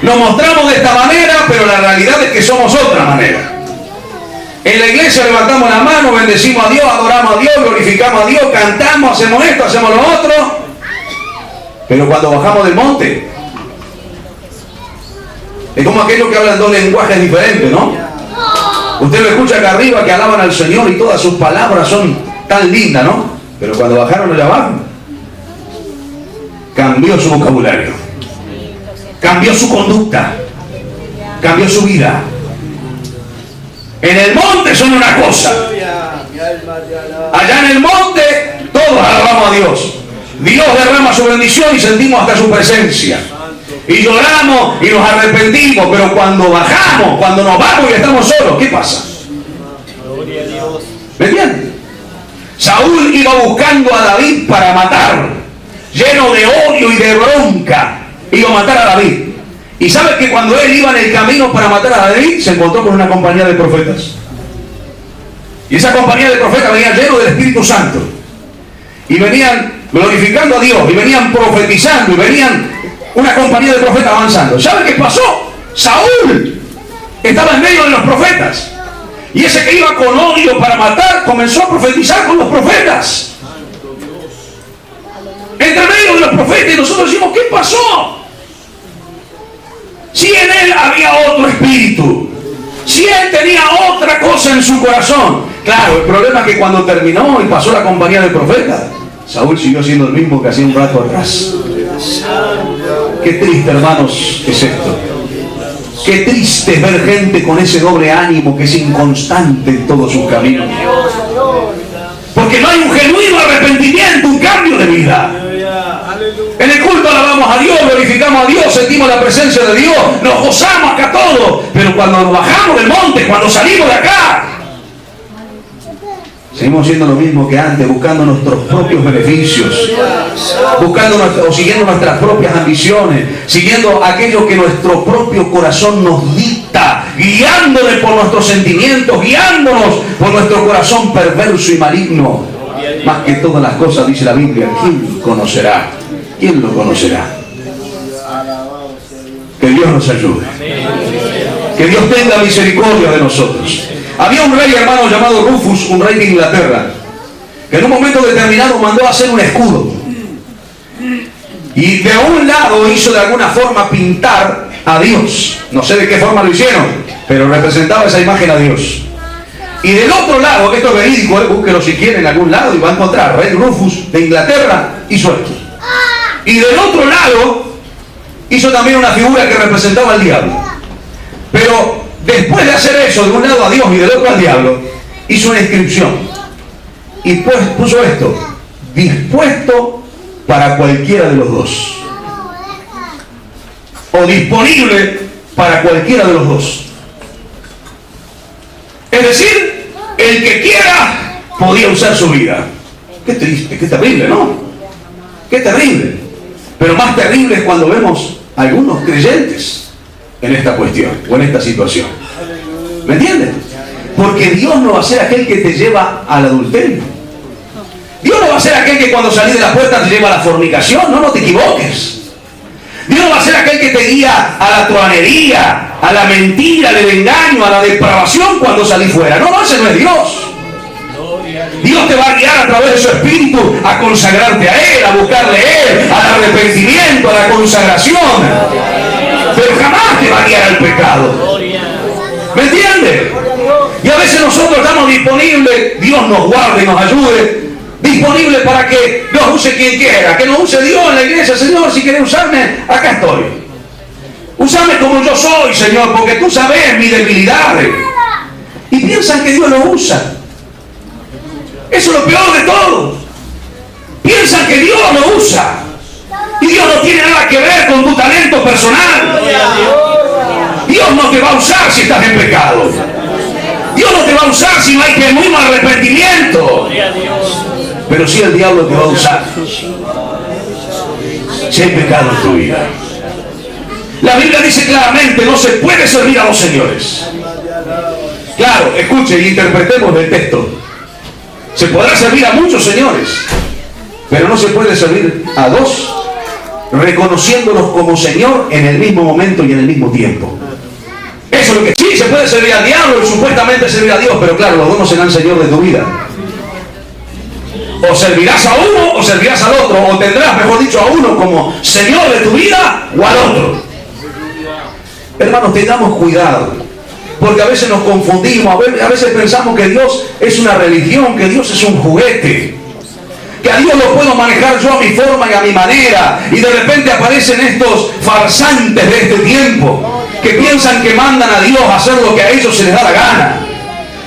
Nos mostramos de esta manera, pero la realidad es que somos otra manera. En la iglesia levantamos la mano, bendecimos a Dios, adoramos a Dios, glorificamos a Dios, cantamos, hacemos esto, hacemos lo otro. Pero cuando bajamos del monte, es como aquellos que hablan 2 lenguajes diferentes, ¿no? Usted lo escucha acá arriba que alaban al Señor y todas sus palabras son tan lindas, ¿no? Pero cuando bajaron allá abajo, cambió su vocabulario, cambió su conducta, cambió su vida. En el monte son una cosa. Allá en el monte todos alabamos a Dios. Dios derrama su bendición y sentimos hasta su presencia. Y lloramos y nos arrepentimos, pero cuando bajamos, cuando nos vamos y estamos solos, ¿qué pasa? ¿Me entienden? Saúl iba buscando a David para matar, lleno de odio y de bronca, iba a matar a David. Y sabe que cuando él iba en el camino para matar a David, se encontró con una compañía de profetas. Y esa compañía de profetas venía lleno del Espíritu Santo. Y venían glorificando a Dios, y venían profetizando, y venían una compañía de profetas avanzando. ¿Sabe qué pasó? Saúl estaba en medio de los profetas. Y ese que iba con odio para matar, comenzó a profetizar con los profetas. Entre medio de los profetas, y nosotros decimos, ¿qué pasó? Si en él había otro espíritu, si él tenía otra cosa en su corazón. Claro, el problema es que cuando terminó y pasó la compañía de profetas, Saúl siguió siendo el mismo que hacía un rato atrás. Qué triste, hermanos, es esto. Qué triste es ver gente con ese doble ánimo que es inconstante en todos sus caminos. Porque no hay un genuino arrepentimiento, un cambio de vida. En el culto alabamos a Dios, glorificamos a Dios, sentimos la presencia de Dios, nos gozamos acá todos. Pero cuando nos bajamos del monte, cuando salimos de acá, seguimos siendo lo mismo que antes, buscando nuestros propios beneficios, buscando o siguiendo nuestras propias ambiciones, siguiendo aquello que nuestro propio corazón nos dicta, guiándonos por nuestros sentimientos, guiándonos por nuestro corazón perverso y maligno. Más que todas las cosas, dice la Biblia, ¿quién conocerá? ¿Quién lo conocerá? Que Dios nos ayude. Que Dios tenga misericordia de nosotros. Había un rey, hermano, llamado Rufus, un rey de Inglaterra, que en un momento determinado mandó a hacer un escudo. Y de un lado hizo de alguna forma pintar a Dios. No sé de qué forma lo hicieron, pero representaba esa imagen a Dios. Y del otro lado, esto es verídico, búsquelo si quiere en algún lado y va a encontrar, rey Rufus de Inglaterra hizo esto. Y del otro lado hizo también una figura que representaba al diablo. Pero después de hacer eso, de un lado a Dios y del otro al diablo, hizo una inscripción. Y pues puso esto: dispuesto para cualquiera de los dos. O disponible para cualquiera de los dos. Es decir, el que quiera podía usar su vida. Qué triste, qué terrible, ¿no? Qué terrible. Pero más terrible es cuando vemos a algunos creyentes en esta cuestión o en esta situación. ¿Me entiendes? Porque Dios no va a ser aquel que te lleva al adulterio. Dios no va a ser aquel que cuando salís de la puerta te lleva a la fornicación. No te equivoques. Dios no va a ser aquel que te guía a la truhanería, a la mentira, al engaño, a la depravación cuando salís fuera. No, ese no es Dios. Dios te va a guiar a través de su Espíritu a consagrarte a Él, a buscarle a Él, al arrepentimiento, a la consagración. Pero jamás te va a guiar al pecado. ¿Me entiendes? Y a veces nosotros estamos disponibles, Dios nos guarde y nos ayude, disponibles para que nos use quien quiera, que nos use Dios en la iglesia. Señor, si quieres usarme, acá estoy. Úsame como yo soy, Señor, porque tú sabes mis debilidades. Y piensan que Dios lo usa. Eso es lo peor de todo. Piensan que Dios lo usa. Y Dios no tiene nada que ver con tu talento personal. Dios no te va a usar si estás en pecado. Dios no te va a usar si no hay genuino arrepentimiento. Pero sí el diablo te va a usar si hay pecado en tu vida. La Biblia dice claramente: no se puede servir a dos señores. Claro, escuche y interpretemos el texto. Se podrá servir a muchos señores, pero no se puede servir a dos, reconociéndolos como Señor en el mismo momento y en el mismo tiempo. Eso es lo que sí, se puede servir al diablo y supuestamente servir a Dios, pero claro, los dos no serán Señor de tu vida. O servirás a uno o servirás al otro, o tendrás, mejor dicho, a uno como Señor de tu vida o al otro. Hermanos, tengamos cuidado, porque a veces nos confundimos, a veces pensamos que Dios es una religión, que Dios es un juguete, que a Dios lo puedo manejar yo a mi forma y a mi manera, y de repente aparecen estos farsantes de este tiempo que piensan que mandan a Dios a hacer lo que a ellos se les da la gana.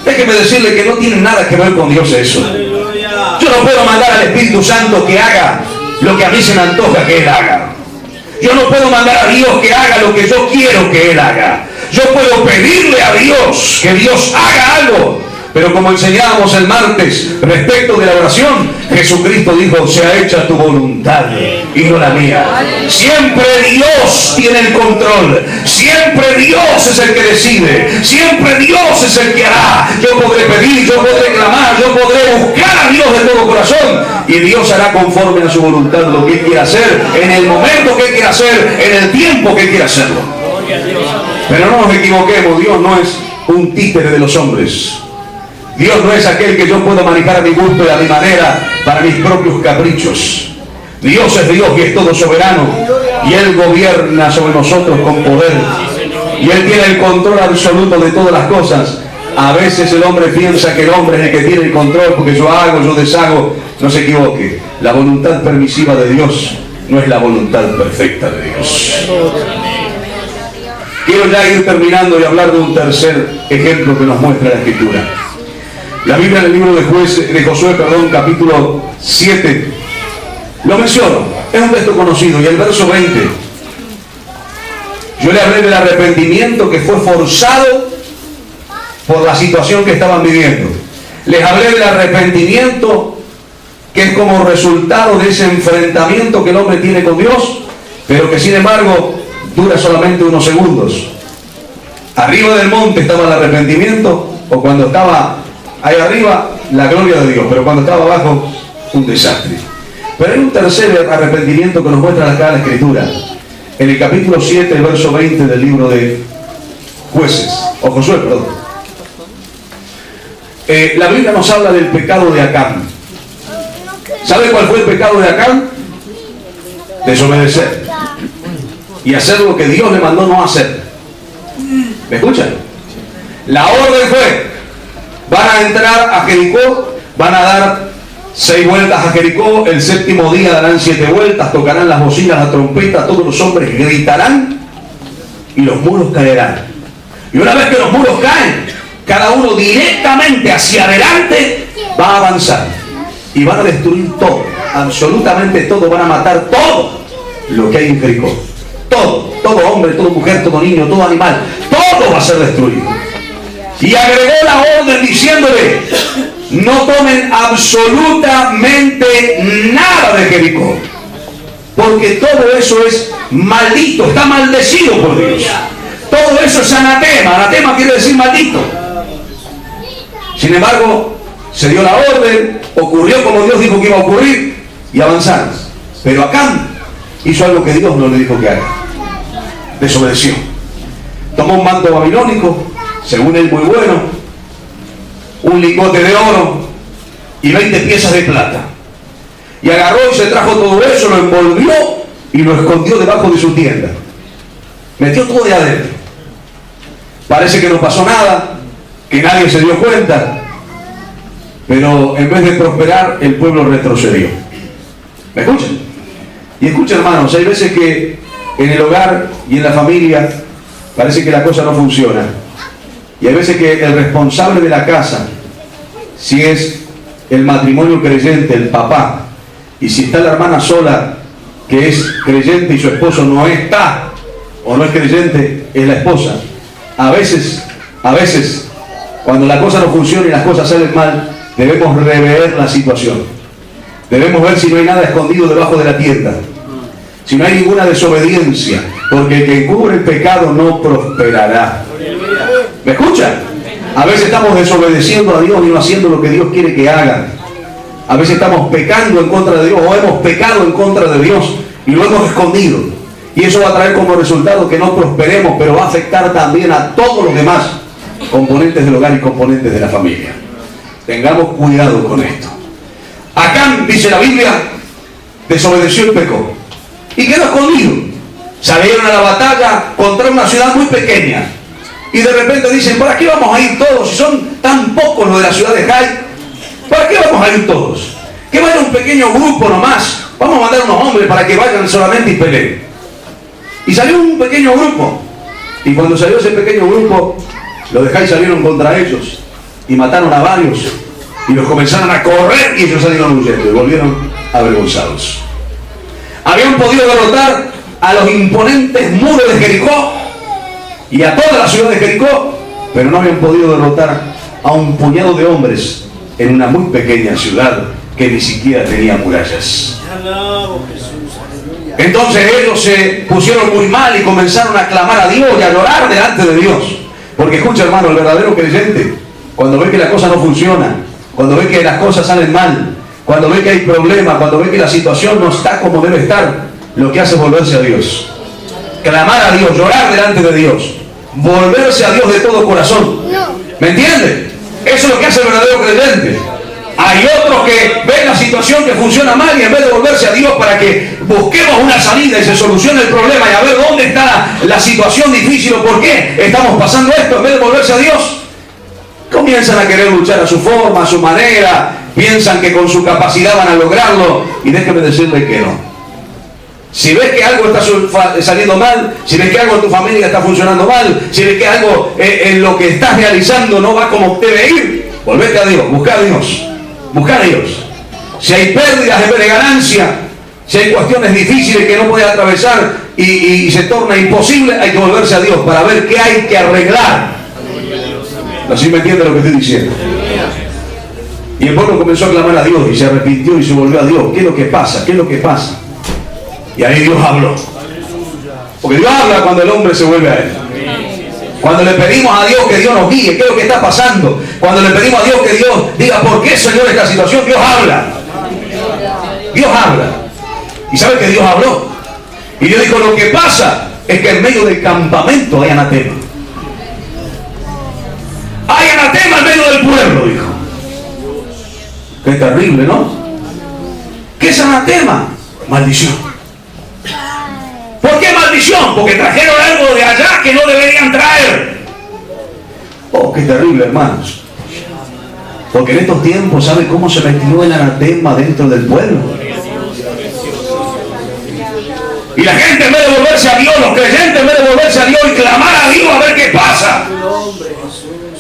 Déjeme decirle que no tiene nada que ver con Dios eso. Yo no puedo mandar al Espíritu Santo que haga lo que a mí se me antoja que Él haga. Yo no puedo mandar a Dios que haga lo que yo quiero que Él haga. Yo puedo pedirle a Dios que Dios haga algo, pero como enseñábamos el martes respecto de la oración, Jesucristo dijo: sea hecha tu voluntad y no la mía. Siempre Dios tiene el control, siempre Dios es el que decide, siempre Dios es el que hará. Yo podré pedir, yo podré clamar, yo podré buscar a Dios de todo corazón, y Dios hará conforme a su voluntad lo que Él quiera hacer, en el momento que Él quiera hacer, en el tiempo que Él quiera hacerlo. Pero no nos equivoquemos, Dios no es un títere de los hombres. Dios no es aquel que yo puedo manejar a mi gusto y a mi manera para mis propios caprichos. Dios es Dios y es todo soberano, y Él gobierna sobre nosotros con poder, y Él tiene el control absoluto de todas las cosas. A veces el hombre piensa que el hombre es el que tiene el control, porque yo hago, yo deshago. No se equivoque, la voluntad permisiva de Dios no es la voluntad perfecta de Dios. Quiero ya ir terminando y hablar de un tercer ejemplo que nos muestra la Escritura. La Biblia en el libro de Josué, capítulo 7, lo menciono, es un texto conocido, y el verso 20, yo le hablé del arrepentimiento que fue forzado por la situación que estaban viviendo. Les hablé del arrepentimiento que es como resultado de ese enfrentamiento que el hombre tiene con Dios, pero que sin embargo dura solamente unos segundos. Arriba del monte estaba el arrepentimiento, o cuando estaba ahí arriba, la gloria de Dios, pero cuando estaba abajo, un desastre. Pero hay un tercer arrepentimiento que nos muestra acá la Escritura, en el capítulo 7, el verso 20 del libro de Jueces, o Josué, perdón. La Biblia nos habla del pecado de Acán. ¿Sabe cuál fue el pecado de Acán? Desobedecer y hacer lo que Dios le mandó no hacer. ¿Me escuchan? La orden fue: van a entrar a Jericó, van a dar 6 vueltas a Jericó, el 7º día darán 7 vueltas, tocarán las bocinas, la trompeta, todos los hombres gritarán y los muros caerán. Y una vez que los muros caen, cada uno directamente hacia adelante va a avanzar y van a destruir todo, absolutamente todo, van a matar todo lo que hay en Jericó. Todo hombre, toda mujer, todo niño, todo animal, todo va a ser destruido. Y agregó la orden diciéndole: no tomen absolutamente nada de Jericó, porque todo eso es maldito, está maldecido por Dios. Todo eso es anatema. Anatema quiere decir maldito. Sin embargo, se dio la orden, ocurrió como Dios dijo que iba a ocurrir y avanzaron. Pero Acán hizo algo que Dios no le dijo que haga. Desobedeció. Tomó un manto babilónico, según él muy bueno, un lingote de oro y 20 piezas de plata. Y agarró y se trajo todo eso, lo envolvió y lo escondió debajo de su tienda. Metió todo de adentro. Parece que no pasó nada, que nadie se dio cuenta, pero en vez de prosperar, el pueblo retrocedió. ¿Me escuchan? Y escuchen, hermanos, hay veces que en el hogar y en la familia parece que la cosa no funciona. Y hay veces que el responsable de la casa, si es el matrimonio creyente, el papá, y si está la hermana sola, que es creyente y su esposo no está, o no es creyente, es la esposa. A veces, cuando la cosa no funciona y las cosas salen mal, debemos rever la situación. Debemos ver si no hay nada escondido debajo de la tienda, si no hay ninguna desobediencia, porque el que encubre el pecado no prosperará. ¿Me escuchan? A veces estamos desobedeciendo a Dios y no haciendo lo que Dios quiere que hagan. A veces estamos pecando en contra de Dios, o hemos pecado en contra de Dios y lo hemos escondido. Y eso va a traer como resultado que no prosperemos, pero va a afectar también a todos los demás componentes del hogar y componentes de la familia. Tengamos cuidado con esto. Acán, dice la Biblia, desobedeció y pecó. Y quedó escondido. Salieron a la batalla contra una ciudad muy pequeña. Y de repente dicen: ¿para qué vamos a ir todos? Si son tan pocos los de la ciudad de Jai, ¿para qué vamos a ir todos? Que vaya un pequeño grupo nomás. Vamos a mandar unos hombres para que vayan solamente y peleen. Y salió un pequeño grupo. Y cuando salió ese pequeño grupo, los de Jai salieron contra ellos y mataron a varios. Y los comenzaron a correr y ellos salieron huyendo y volvieron avergonzados. Habían podido derrotar a los imponentes muros de Jericó y a toda la ciudad de Jericó, pero no habían podido derrotar a un puñado de hombres en una muy pequeña ciudad que ni siquiera tenía murallas. Entonces ellos se pusieron muy mal y comenzaron a clamar a Dios y a llorar delante de Dios. Porque escucha, hermano, el verdadero creyente, cuando ve que la cosa no funciona, cuando ve que las cosas salen mal, cuando ve que hay problemas, cuando ve que la situación no está como debe estar, lo que hace es volverse a Dios. Clamar a Dios, llorar delante de Dios, volverse a Dios de todo corazón. ¿Me entienden? Eso es lo que hace el verdadero creyente. Hay otros que ven la situación que funciona mal y en vez de volverse a Dios para que busquemos una salida y se solucione el problema y a ver dónde está la situación difícil o por qué estamos pasando esto, en vez de volverse a Dios, comienzan a querer luchar a su forma, a su manera, piensan que con su capacidad van a lograrlo y déjeme decirle que no. Si ves que algo está saliendo mal, si ves que algo en tu familia está funcionando mal, si ves que algo en lo que estás realizando no va como debe ir, volvete a Dios, busca a Dios, busca a Dios. Si hay pérdidas en vez de ganancia, si hay cuestiones difíciles que no puedes atravesar y se torna imposible, hay que volverse a Dios para ver qué hay que arreglar. Así me entiende lo que estoy diciendo. Y el pueblo comenzó a clamar a Dios y se arrepintió y se volvió a Dios. ¿Qué es lo que pasa? ¿Qué es lo que pasa? Y ahí Dios habló. Porque Dios habla cuando el hombre se vuelve a Él. Cuando le pedimos a Dios que Dios nos guíe, ¿qué es lo que está pasando? Cuando le pedimos a Dios que Dios diga, ¿por qué, Señor, esta situación? Dios habla. Dios habla. ¿Y sabe que Dios habló? Y Dios dijo, lo que pasa es que en medio del campamento hay anatema. Hay anatema en medio del pueblo, dijo. Qué terrible, ¿no? ¿Qué es anatema? Maldición. ¿Por qué maldición? Porque trajeron algo de allá que no deberían traer. Oh, qué terrible, hermanos. Porque en estos tiempos, ¿sabe cómo se metió el anatema dentro del pueblo? Y la gente, en vez de volverse a Dios, los creyentes, en vez de volverse a Dios y clamar a Dios a ver qué pasa,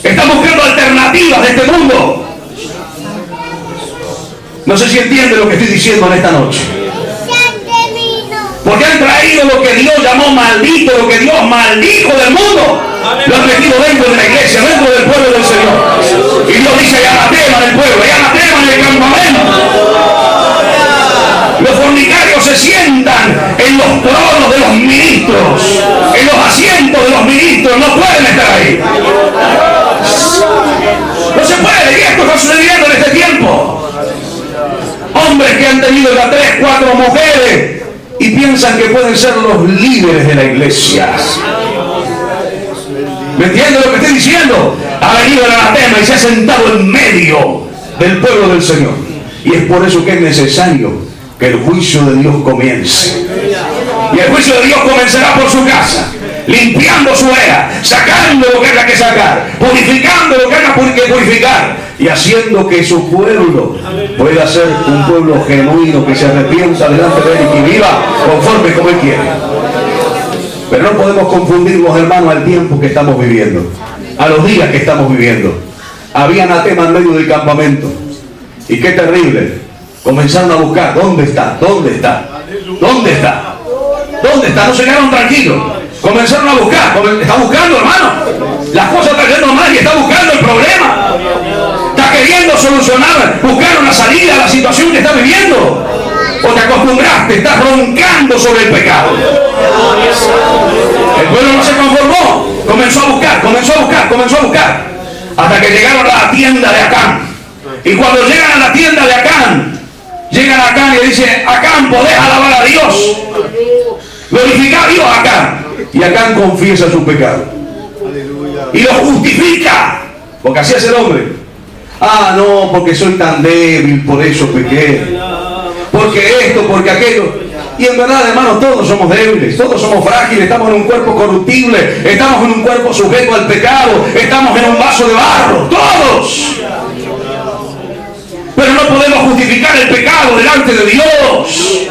están buscando alternativas de este mundo. No sé si entiende lo que estoy diciendo en esta noche. Porque han traído lo que Dios llamó maldito, lo que Dios maldijo del mundo, lo han metido dentro de la iglesia, dentro del pueblo del Señor. Y Dios dice, hay anatema en el pueblo, hay anatema en el campamento. Los fornicarios se sientan en los tronos de los ministros, en los asientos de los ministros, no pueden estar ahí. No se puede, y esto está sucediendo en este tiempo. Hombres que han tenido ya 3, 4 mujeres y piensan que pueden ser los líderes de la iglesia. ¿Me entiende lo que estoy diciendo? Ha venido el anatema y se ha sentado en medio del pueblo del Señor. Y es por eso que es necesario que el juicio de Dios comience. Y el juicio de Dios comenzará por su casa, limpiando su era, sacando lo que haya que sacar, purificando lo que haya que purificar, y haciendo que su pueblo pueda ser un pueblo genuino, que se arrepienta delante de Él y que viva conforme como Él quiere. Pero no podemos confundirnos, hermanos, al tiempo que estamos viviendo, a los días que estamos viviendo. Había anatema en medio del campamento, y qué terrible. Comenzaron a buscar, ¿dónde está? ¿Dónde está? ¿Dónde está? ¿Dónde está? No se quedaron tranquilos. Comenzaron a buscar. ¿Está buscando, hermano? Las cosas están yendo mal y está buscando el problema. Está queriendo solucionar, buscar una salida a la situación que está viviendo. O te acostumbraste, estás roncando sobre el pecado. El pueblo no se conformó. Comenzó a buscar. Hasta que llegaron a la tienda de Acán. Y cuando llegan a la tienda de Acán, llegan a Acán y le dicen, Acán, ¿podés alabar a Dios? Glorificar a Dios, Acán. Y Acán confiesa su pecado. Y lo justifica. Porque así es el hombre. Ah, no, porque soy tan débil, por eso pequé. Porque esto, porque aquello. Y en verdad, hermanos, todos somos débiles, todos somos frágiles, estamos en un cuerpo corruptible, estamos en un cuerpo sujeto al pecado, estamos en un vaso de barro, todos. Pero no podemos justificar el pecado delante de Dios.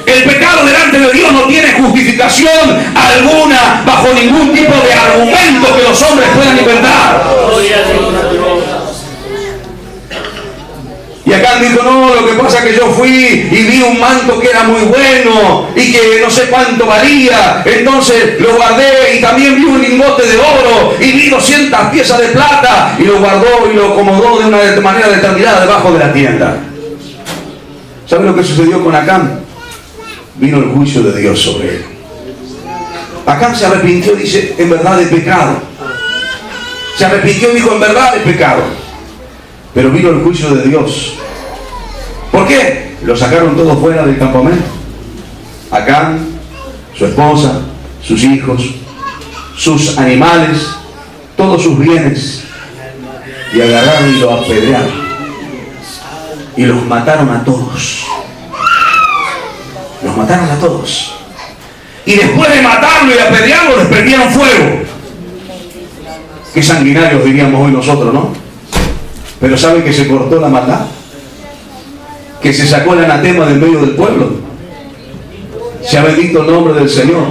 El pecado delante de Dios no tiene justificación alguna bajo ningún tipo de argumento que los hombres puedan inventar. Y acá dijo, no, lo que pasa es que yo fui y vi un manto que era muy bueno y que no sé cuánto valía, entonces lo guardé, y también vi un lingote de oro y vi 200 piezas de plata, y lo guardó y lo acomodó de una manera determinada debajo de la tienda. ¿Sabe lo que sucedió con Acán? Vino el juicio de Dios sobre él. Acán se arrepintió, dice, en verdad de pecado. Se arrepintió y dijo, en verdad de pecado. Pero vino el juicio de Dios. ¿Por qué? Lo sacaron todos fuera del campamento. Acán, su esposa, sus hijos, sus animales, todos sus bienes. Y agarraron y lo apedrearon. Y los mataron a todos. Los mataron a todos. Y después de matarlo y apedrearlo, les prendieron fuego. Qué sanguinarios diríamos hoy nosotros, ¿no? Pero ¿saben que se cortó la maldad? Que se sacó el anatema del medio del pueblo. Sea bendito el nombre del Señor.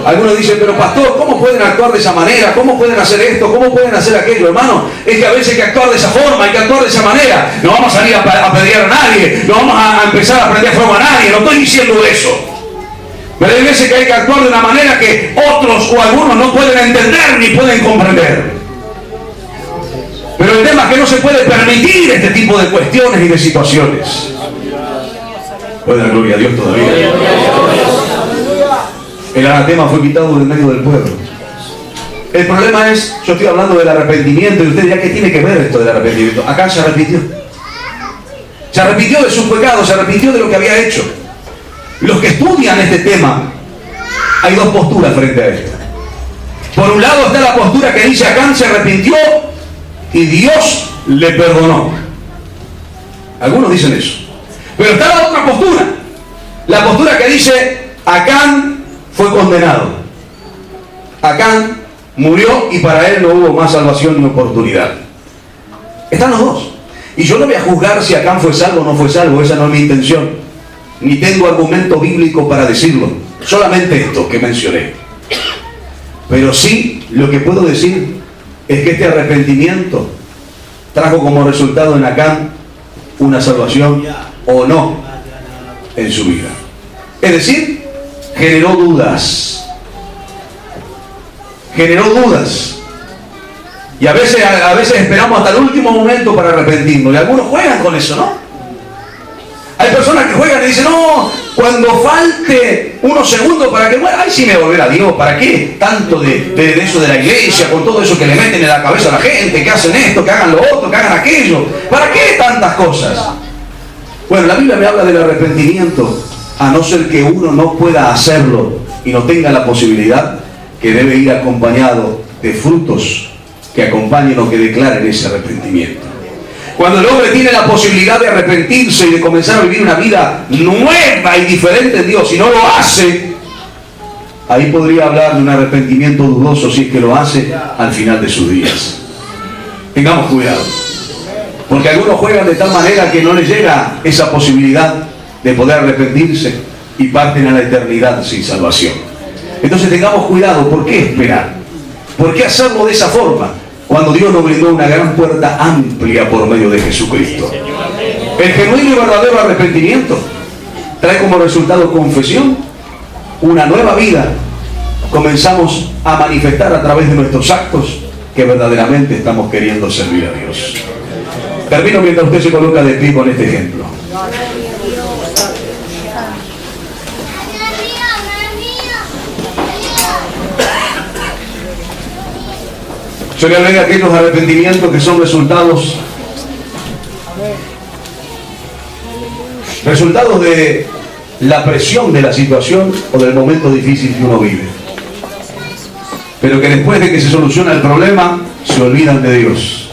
Algunos dicen, pero pastor, ¿cómo pueden actuar de esa manera? ¿Cómo pueden hacer esto? ¿Cómo pueden hacer aquello? Hermano, es que a veces hay que actuar de esa forma, hay que actuar de esa manera. No vamos a salir a apedrear a nadie, no vamos a empezar a prender fuego a nadie, no estoy diciendo eso. Pero hay veces que hay que actuar de una manera que otros o algunos no pueden entender ni pueden comprender. Pero el tema es que no se puede permitir este tipo de cuestiones y de situaciones. Puede dar gloria a Dios todavía. El anatema fue quitado del medio del pueblo. El problema es, yo estoy hablando del arrepentimiento, y ustedes ya, ¿qué tiene que ver esto del arrepentimiento? Acá se arrepintió. Se arrepintió de sus pecados, se arrepintió de lo que había hecho. Los que estudian este tema, hay dos posturas frente a esto. Por un lado está la postura que dice, Acán se arrepintió y Dios le perdonó. Algunos dicen eso. Pero está la otra postura, la postura que dice, Acán fue condenado. Acán murió y para él no hubo más salvación ni oportunidad. Están los dos. Y yo no voy a juzgar si Acán fue salvo o no fue salvo, esa no es mi intención. Ni tengo argumento bíblico para decirlo. Solamente esto que mencioné. Pero sí, lo que puedo decir es que este arrepentimiento trajo como resultado en Acán una salvación o no en su vida. Es decir, generó dudas. Generó dudas. Y a veces esperamos hasta el último momento para arrepentirnos. Y algunos juegan con eso, ¿no? Hay personas que juegan y dicen, no, cuando falte unos segundos para que muera, ay, sí me volverá a Dios. ¿Para qué tanto de eso de la iglesia, con todo eso que le meten en la cabeza a la gente, que hacen esto, que hagan lo otro, que hagan aquello? ¿Para qué tantas cosas? Bueno, la Biblia me habla del arrepentimiento, a no ser que uno no pueda hacerlo y no tenga la posibilidad, que debe ir acompañado de frutos que acompañen o que declaren ese arrepentimiento. Cuando el hombre tiene la posibilidad de arrepentirse y de comenzar a vivir una vida nueva y diferente en Dios, y no lo hace, ahí podría hablar de un arrepentimiento dudoso si es que lo hace al final de sus días. Tengamos cuidado, porque algunos juegan de tal manera que no les llega esa posibilidad de poder arrepentirse y parten a la eternidad sin salvación. Entonces tengamos cuidado. ¿Por qué esperar? ¿Por qué hacerlo de esa forma? Cuando Dios nos brindó una gran puerta amplia por medio de Jesucristo. El genuino y verdadero arrepentimiento trae como resultado confesión, una nueva vida. Comenzamos a manifestar a través de nuestros actos que verdaderamente estamos queriendo servir a Dios. Termino mientras usted se coloca de pie con este ejemplo. Yo le hablé de aquellos arrepentimientos que son resultados de la presión de la situación o del momento difícil que uno vive, pero que después de que se soluciona el problema se olvidan de Dios.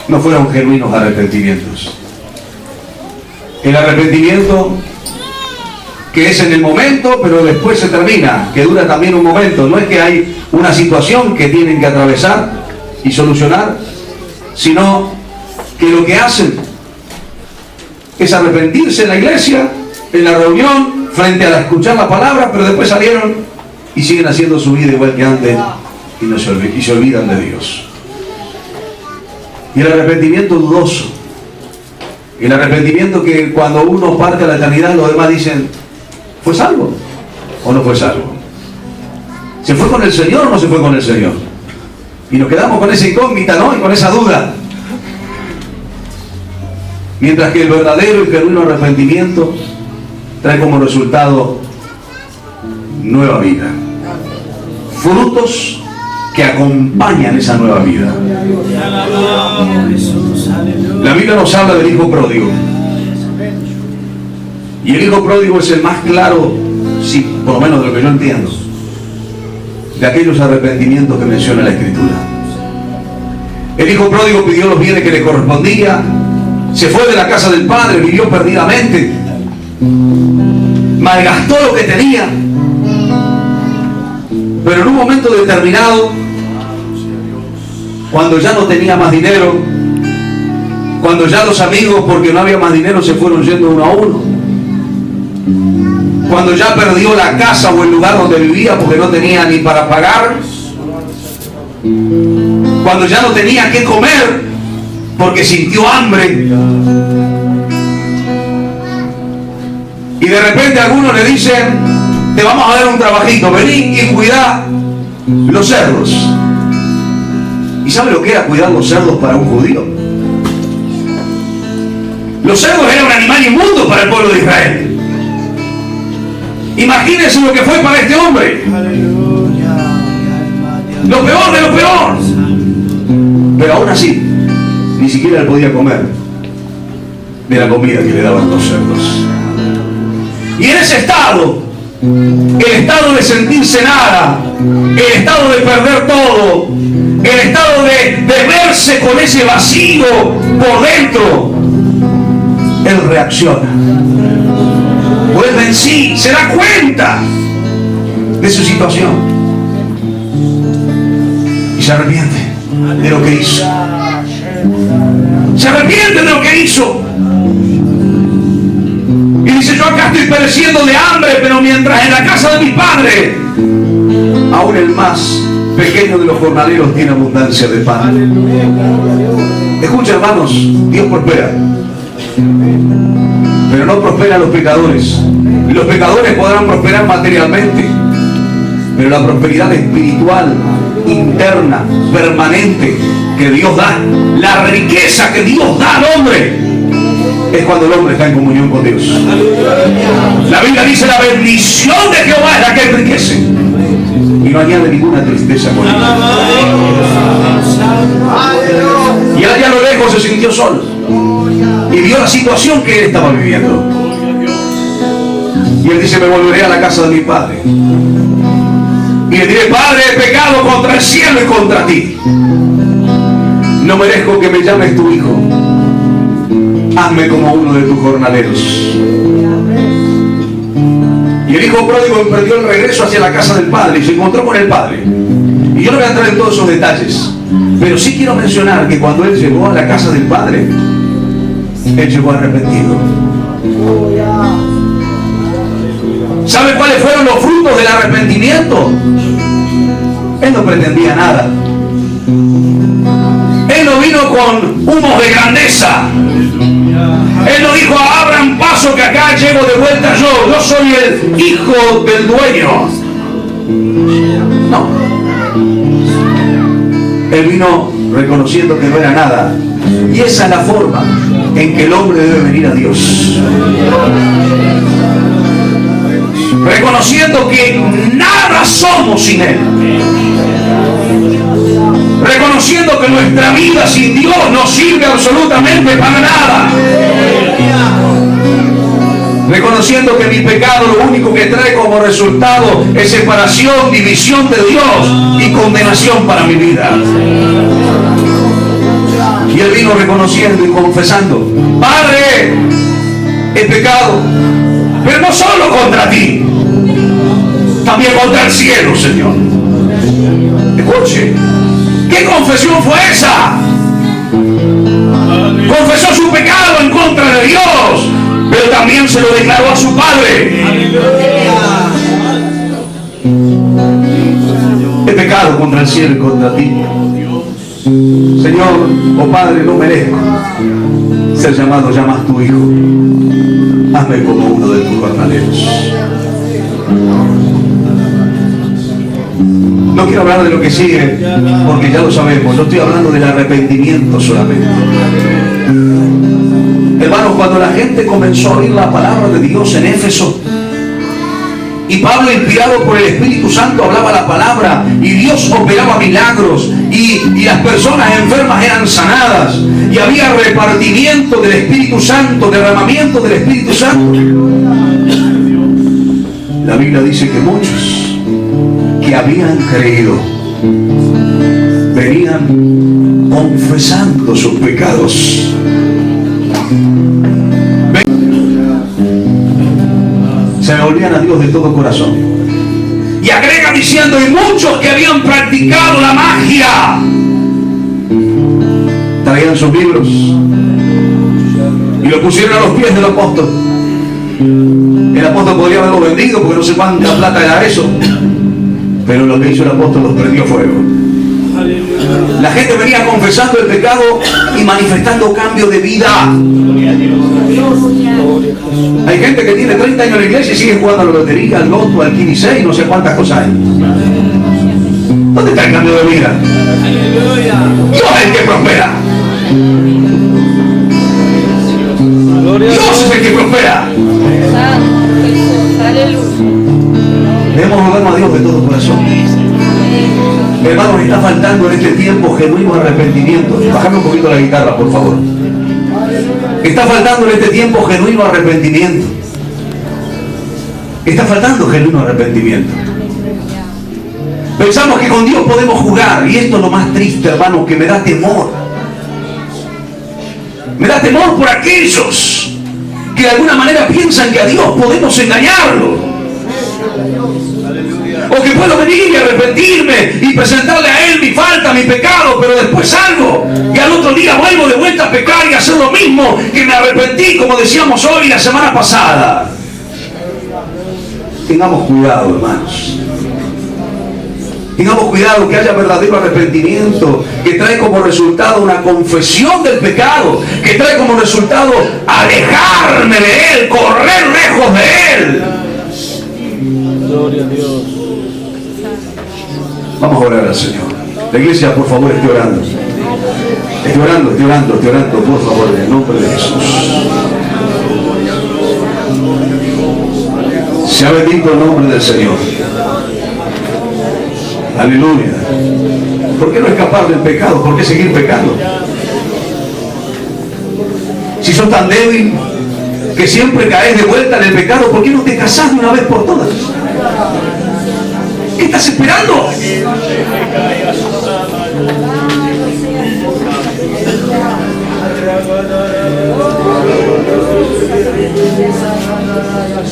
No fueron genuinos arrepentimientos. El arrepentimiento que es en el momento, pero después se termina, que dura también un momento. No es que hay una situación que tienen que atravesar y solucionar, sino que lo que hacen es arrepentirse en la iglesia, en la reunión, frente a escuchar la palabra, pero después salieron y siguen haciendo su vida igual que antes y se olvidan de Dios. Y el arrepentimiento dudoso, el arrepentimiento que cuando uno parte a la eternidad los demás dicen, ¿fue salvo o no fue salvo? ¿Se fue con el Señor o no se fue con el Señor? Y nos quedamos con esa incógnita, ¿no? Y con esa duda. Mientras que el verdadero y genuino arrepentimiento trae como resultado nueva vida. Frutos que acompañan esa nueva vida. La Biblia nos habla del hijo pródigo. Y el hijo pródigo es el más claro, sí, por lo menos de lo que yo entiendo, de aquellos arrepentimientos que menciona la Escritura. El hijo pródigo pidió los bienes que le correspondía, se fue de la casa del padre, vivió perdidamente, malgastó lo que tenía, pero en un momento determinado, cuando ya no tenía más dinero, cuando ya los amigos, porque no había más dinero, se fueron yendo uno a uno, cuando ya perdió la casa o el lugar donde vivía porque no tenía ni para pagar, cuando ya no tenía qué comer porque sintió hambre, y de repente algunos le dicen: te vamos a dar un trabajito, vení y cuidá los cerdos. ¿Y sabe lo que era cuidar los cerdos para un judío? Los cerdos eran un animal inmundo para el pueblo de Israel. Imagínense lo que fue para este hombre. Lo peor de lo peor. Pero aún así, ni siquiera él podía comer de la comida que le daban los cerdos. Y en ese estado, el estado de sentirse nada, el estado de perder todo, el estado de verse con ese vacío por dentro, él reacciona, vuelve en sí, se da cuenta de su situación y se arrepiente de lo que hizo. Se arrepiente de lo que hizo y dice: yo acá estoy pereciendo de hambre, pero mientras en la casa de mi padre aún el más pequeño de los jornaleros tiene abundancia de pan. Escucha, hermanos, Dios prospera, pero no prospera a los pecadores. Los pecadores podrán prosperar materialmente, pero la prosperidad espiritual, interna, permanente, que Dios da, la riqueza que Dios da al hombre, es cuando el hombre está en comunión con Dios. La Biblia dice: la bendición de Jehová es la que enriquece y no añade ninguna tristeza con ella. Y él allá a lo lejos se sintió solo y vio la situación que él estaba viviendo, y él dice: me volveré a la casa de mi padre y le diré: Padre, he pecado contra el cielo y contra ti, no merezco que me llames tu hijo, hazme como uno de tus jornaleros. Y el hijo pródigo emprendió el regreso hacia la casa del padre y se encontró con el padre. Y yo no voy a entrar en todos esos detalles, pero sí quiero mencionar que cuando él llegó a la casa del padre, él llegó arrepentido. ¿Sabe cuáles fueron los frutos del arrepentimiento? Él no pretendía nada. Él no vino con humos de grandeza. Él no dijo: abran paso que acá llego de vuelta yo soy el hijo del dueño. No. Él vino reconociendo que no era nada. Y esa es la forma en que el hombre debe venir a Dios. Reconociendo que nada somos sin Él. Reconociendo que nuestra vida sin Dios no sirve absolutamente para nada. Reconociendo que mi pecado lo único que trae como resultado es separación, división de Dios y condenación para mi vida. Y él vino reconociendo y confesando: Padre, he pecado, pero no solo contra ti, también contra el cielo, Señor. Escuche, ¿qué confesión fue esa? Confesó su pecado en contra de Dios, pero también se lo declaró a su Padre. He pecado contra el cielo y contra ti, Señor, oh Padre, no merezco ser llamado ya más tu hijo, hazme como uno de tus jornaleros. No quiero hablar de lo que sigue, porque ya lo sabemos. Yo estoy hablando del arrepentimiento solamente. Hermanos, cuando la gente comenzó a oír la palabra de Dios en Éfeso, y Pablo, inspirado por el Espíritu Santo, hablaba la palabra, y Dios operaba milagros, y las personas enfermas eran sanadas, y había repartimiento del Espíritu Santo, derramamiento del Espíritu Santo. La Biblia dice que muchos que habían creído venían confesando sus pecados. Se volvían a Dios de todo corazón. Y agrega diciendo: y muchos que habían practicado la magia traían sus libros y lo pusieron a los pies del apóstol El apóstol podría haberlo vendido porque no sé cuánta plata era eso. Pero lo que hizo el apóstol los prendió fuego. La gente venía confesando el pecado y manifestando cambio de vida. Hay gente que tiene 30 años en la iglesia y sigue jugando a la lotería, al loto, al 15, no sé cuántas cosas hay. ¿Dónde está el cambio de vida? Dios es el que prospera. Dios es el que prospera. Debemos rogarnos a Dios de todo corazón. Hermanos, está faltando en este tiempo genuino arrepentimiento. Bájame un poquito la guitarra, por favor. Está faltando en este tiempo genuino arrepentimiento. Está faltando genuino arrepentimiento. Pensamos que con Dios podemos jugar, y esto es lo más triste, hermano, que me da temor. Me da temor por aquellos que de alguna manera piensan que a Dios podemos engañarlo. O que puedo venir y arrepentirme y presentarle a Él mi falta, mi pecado, pero después salgo y al otro día vuelvo de vuelta a pecar y a hacer lo mismo que me arrepentí, como decíamos hoy la semana pasada. Tengamos cuidado, hermanos. Tengamos cuidado, que haya verdadero arrepentimiento, que trae como resultado una confesión del pecado, que trae como resultado alejarme de Él, correr lejos de Él. Gloria a Dios. Vamos a orar al Señor. La iglesia, por favor, esté orando. Estoy orando, por favor, en el nombre de Jesús. Sea bendito el nombre del Señor. Aleluya. ¿Por qué no escapar del pecado? ¿Por qué seguir pecando? Si sos tan débil que siempre caes de vuelta en el pecado, ¿por qué no te casás de una vez por todas? ¿Qué estás esperando?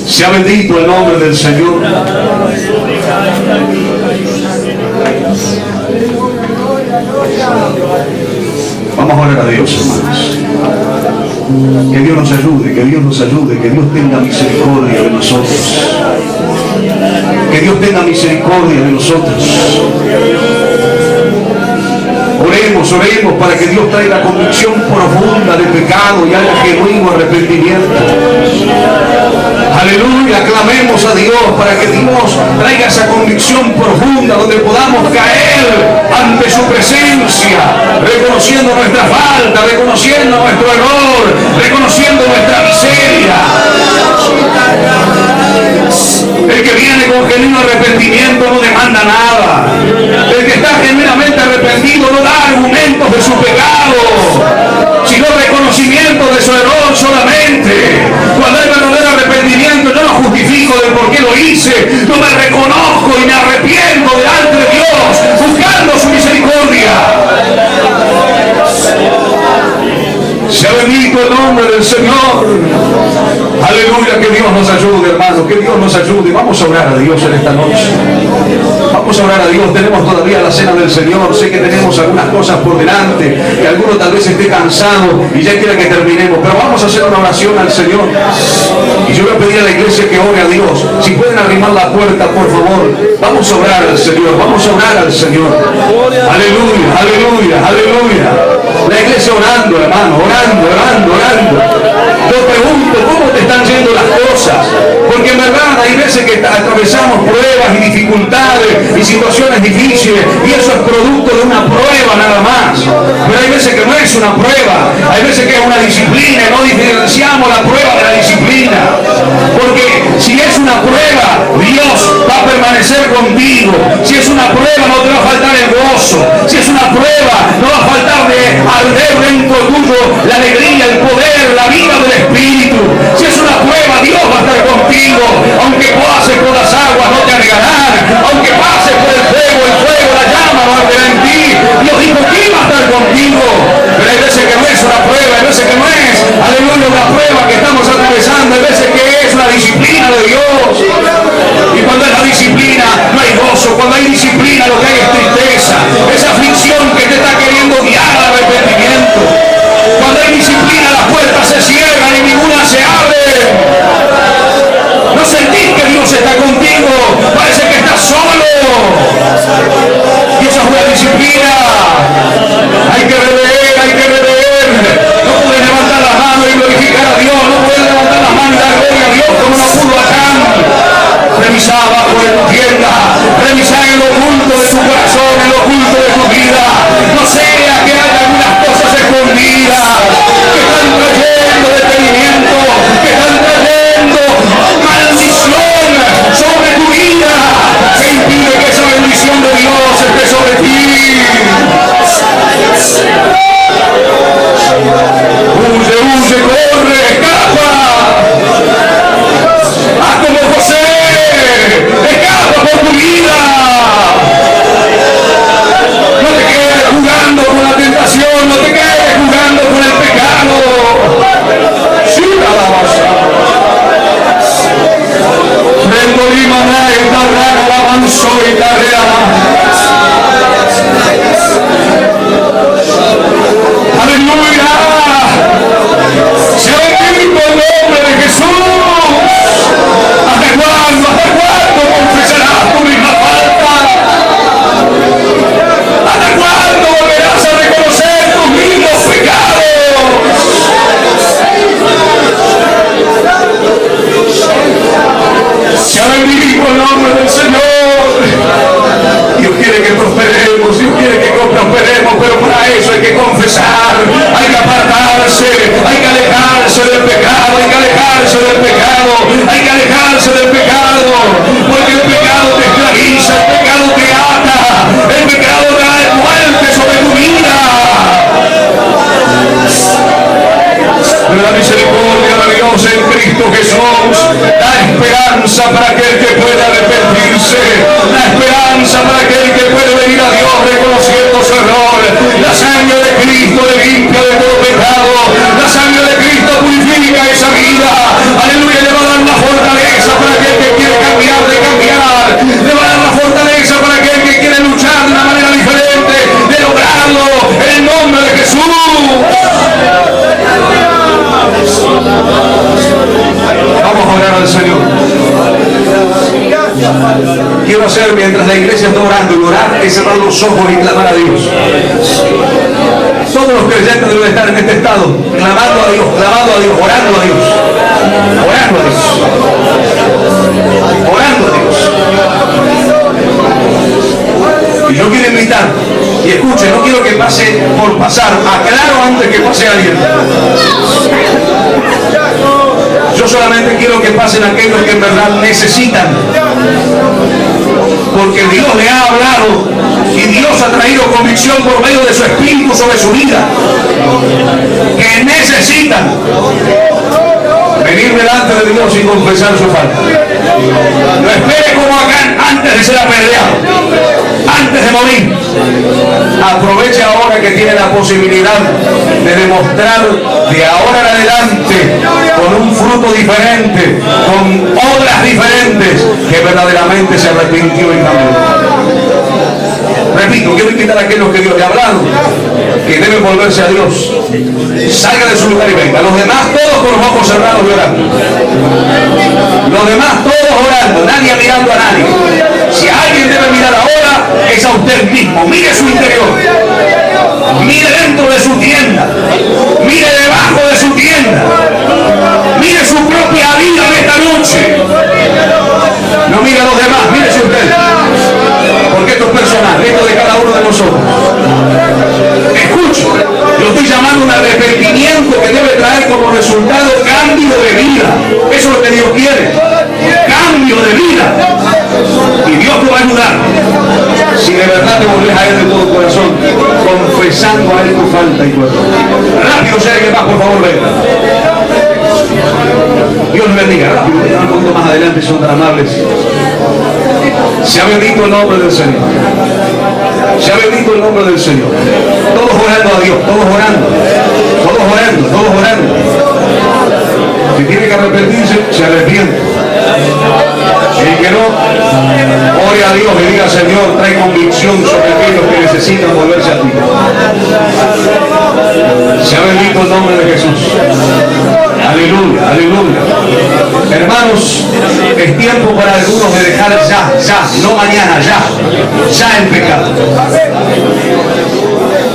Sea bendito el nombre del Señor. Vamos a orar a Dios, hermanos. Que Dios nos ayude, que Dios nos ayude, que Dios tenga misericordia de nosotros. Que Dios tenga misericordia de nosotros. Oremos para que Dios traiga convicción profunda de pecado y haya genuino arrepentimiento. Aleluya, clamemos a Dios para que Dios traiga esa convicción profunda donde podamos caer ante su presencia, reconociendo nuestra falta, reconociendo nuestro error, reconociendo nuestra miseria. El que viene con genuino arrepentimiento no demanda nada. El que está genuinamente arrepentido no da argumentos de su pecado, sino reconocimiento de su error solamente. Cuando hay verdadero arrepentimiento, yo no justifico del por qué lo hice, yo me reconozco y me arrepiento delante de Dios, buscando su misericordia. Sea bendito el nombre del Señor. Aleluya, que Dios nos ayude, hermano, que Dios nos ayude. Vamos a orar a Dios en esta noche. Vamos a orar a Dios. Tenemos todavía la cena del Señor. Sé que tenemos algunas cosas por delante, que alguno tal vez esté cansado y ya quiera que terminemos, pero vamos a hacer una oración al Señor. Y yo voy a pedir a la iglesia que ore a Dios. Si pueden arrimar la puerta, por favor. Vamos a orar al Señor. Vamos a orar al Señor. Aleluya, aleluya, aleluya. La iglesia orando, hermano, orando. Yo pregunto, ¿cómo te están yendo las cosas? Porque en verdad hay veces que atravesamos pruebas y dificultades y situaciones difíciles, y eso es producto de una prueba nada más. Pero hay veces que no es una prueba, hay veces que es una disciplina, y no diferenciamos la prueba de la disciplina. Porque si es una prueba, Dios va a permanecer contigo. Si es una prueba, no te va a faltar el gozo. Si es una prueba, no va a faltar de arder dentro tuyo la alegría, el poder, la vida del Espíritu. Si es una prueba, Dios va a estar contigo. Aunque pases por las aguas, no te anegarán. Aunque pases por el fuego, la llama no arderá en ti. Dios dijo que iba a estar contigo. Pero hay veces que no es una prueba, hay veces que no es, aleluya, una prueba que estamos atravesando, hay veces que es una disciplina de Dios. Y cuando es la disciplina, no hay gozo. Cuando hay disciplina, lo que hay es tristeza. Esa aflicción que te está queriendo guiar al arrepentimiento. Cuando hay disciplina, las puertas se cierran y Revisá bajo en tu tienda, revisá en lo oculto de tu corazón, en lo oculto de tu vida. No sea que haya algunas cosas escondidas que están trayendo detenimiento, que están trayendo maldición sobre tu vida, que impide que esa bendición de Dios esté sobre ti. Huye, huye, corre, escapa. Haz como José, escapa por tu vida. No te quedes jugando con la tentación, no te quedes jugando con el pecado. Sí, la alabanza. Prendo limana y tarraga la avanzó y tarreala. Aleluya. Se bendiga el nombre de Jesús. ¿Hasta cuándo confesarás tu misma falta? ¿Hasta cuándo volverás a reconocer tus mismos pecados? Se bendiga el nombre del Señor. Dios quiere que prosperemos, Dios quiere que prosperemos, pero para eso hay que confesar, hay que apartarse, hay que alejarse del pecado, hay que alejarse del pecado, hay que alejarse del pecado, porque el pecado te esclaviza, el pecado te ata, el pecado trae muerte sobre tu vida. Pero la misericordia de Dios en Cristo Jesús da esperanza para aquel que pueda arrepentirse, la esperanza para aquel que puede venir a Dios reconociendo su error. La sangre de Cristo le limpia de todo pecado, la sangre de Cristo purifica esa vida. Aleluya, le va a dar la fortaleza para aquel que quiere cambiar, le va a dar la fortaleza para aquel que quiere luchar de una manera diferente, de lograrlo en el nombre de Jesús. Vamos a orar al Señor. Quiero hacer mientras la iglesia está orando, y orar es cerrar los ojos y clamar a Dios. Todos los creyentes deben estar en este estado, clamando a Dios, orando a Dios, orando a Dios, orando a Dios. Y yo quiero invitar, y escuchen, no quiero que pase por pasar, aclaro antes que pase alguien. Yo solamente quiero que pasen aquellos que en verdad necesitan, porque Dios le ha hablado y Dios ha traído convicción por medio de su Espíritu sobre su vida, que necesitan venir delante de Dios y confesar su falta. No espere como acá antes de ser apedreado, antes de morir. Aproveche ahora que tiene la posibilidad de demostrar de ahora en adelante con un fruto diferente, con obras diferentes, que verdaderamente se arrepintió y cambió. Repito, quiero invitar a aquellos que Dios le ha hablado, que deben volverse a Dios. Salga de su lugar y venga. Los demás todos con los ojos cerrados y orando. Los demás todos orando, nadie mirando a nadie. Si alguien debe mirar ahora, es a usted mismo. Mire su interior. Mire dentro de su tienda. Mire debajo de su tienda. Mire su propia vida de esta noche. No mire a los demás, mírese usted. Porque esto es personal, esto de cada uno de nosotros. Escuche, yo estoy llamando a un arrepentimiento que debe traer como resultado cambio de vida. Eso es lo que Dios quiere. Cambio de vida. Y Dios te va a ayudar. Si de verdad te volvés a Él de todo corazón, confesando a Él tu falta y tu error. Rápido, si alguien más, por favor, venga. Dios les bendiga. Rápido, que están un poquito más adelante, son tan amables. Sea bendito el nombre del Señor. Sea bendito el nombre del Señor. Todos orando a Dios, todos orando. Todos orando, todos orando. Si tiene que arrepentirse, se arrepiente. Y que no, ore a Dios y diga: Señor, trae convicción sobre aquellos que necesitan volverse a ti. Sea bendito el nombre de Jesús. Aleluya, aleluya. Hermanos, es tiempo para algunos de dejar ya, no mañana, ya el pecado.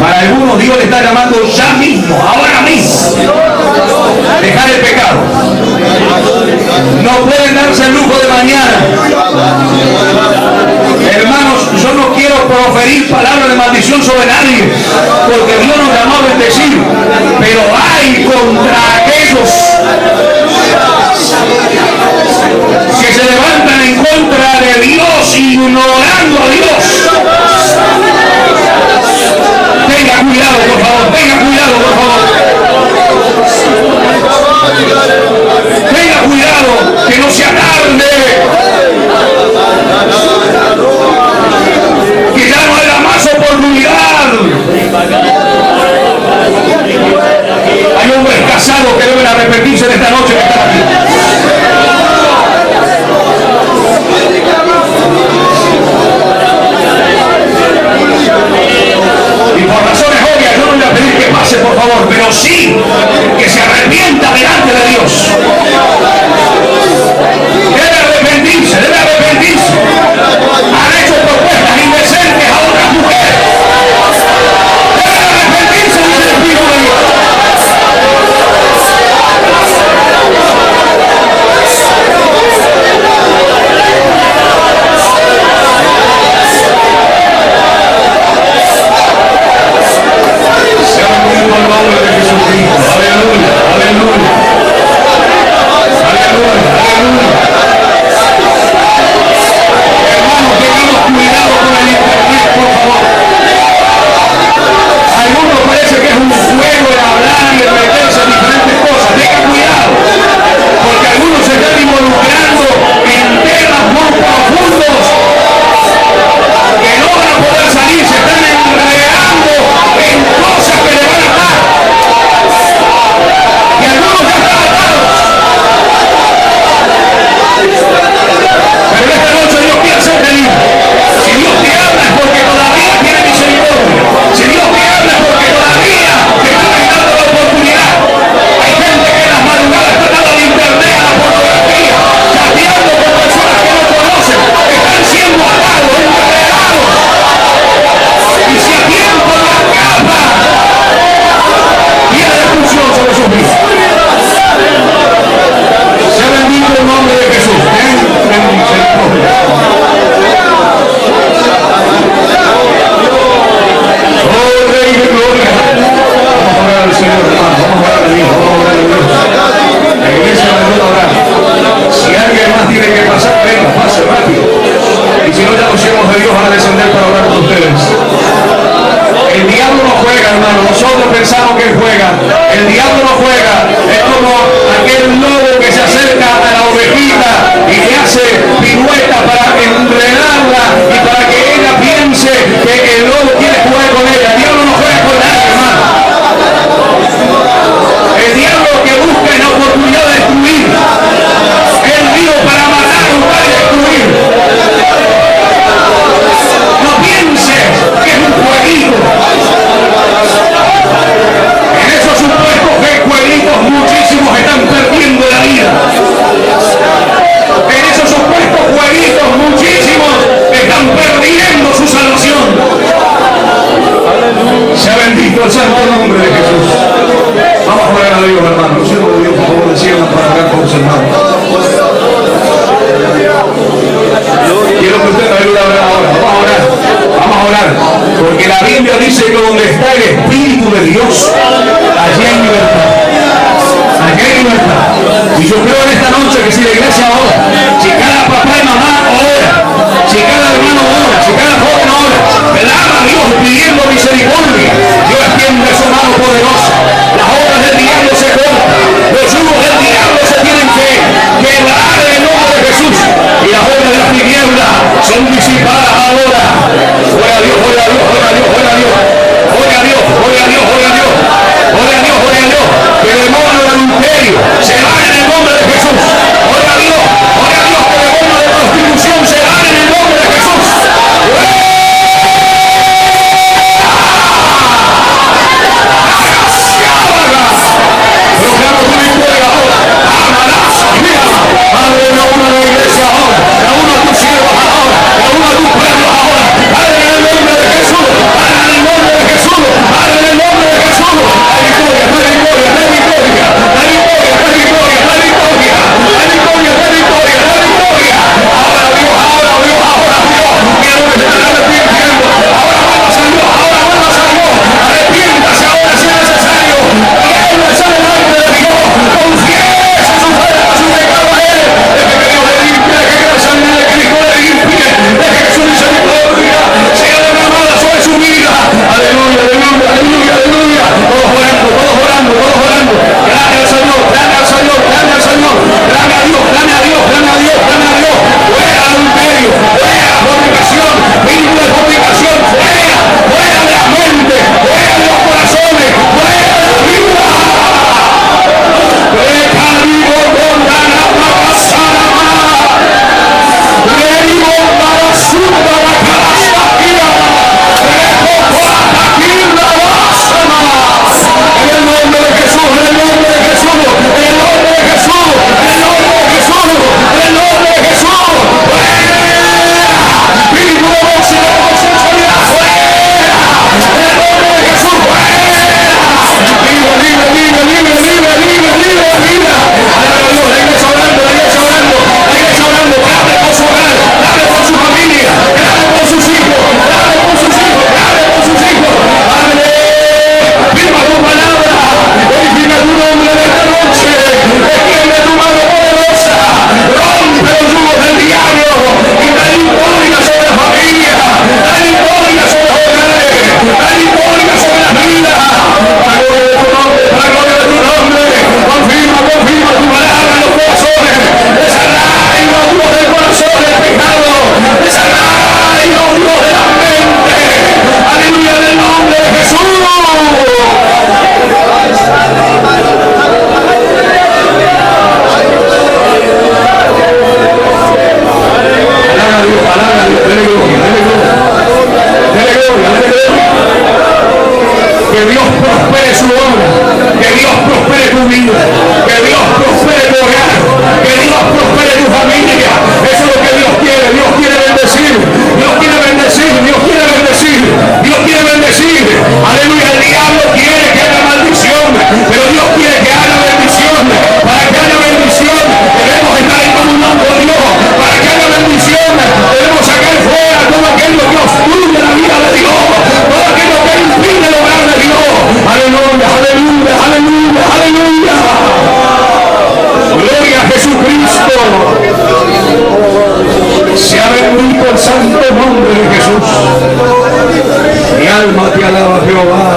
Para algunos Dios le está llamando ya mismo, ahora mismo. Dejar el pecado. No pueden darse el lujo de mañana. maldición sobre nadie, porque Dios nos llamó a bendecir. Pero hay contra aquellos que se levantan en contra de Dios, ignorando a Dios. Tenga cuidado, por favor, tenga cuidado, por favor. Tenga cuidado, que no sea tarde. Que ya no haya más oportunidad. Hay hombres casados que deben arrepentirse de esta noche que están aquí. Y por razones obvias yo no voy a pedir que pase, por favor, pero sí que se arrepienta delante de Dios. Debe arrepentirse, debe arrepentirse. Han hecho propuestas indecentes a otras mujeres. Debe arrepentirse, dice el Espíritu de Dios. Se va en el nombre de Jesús. alaba a Jehová.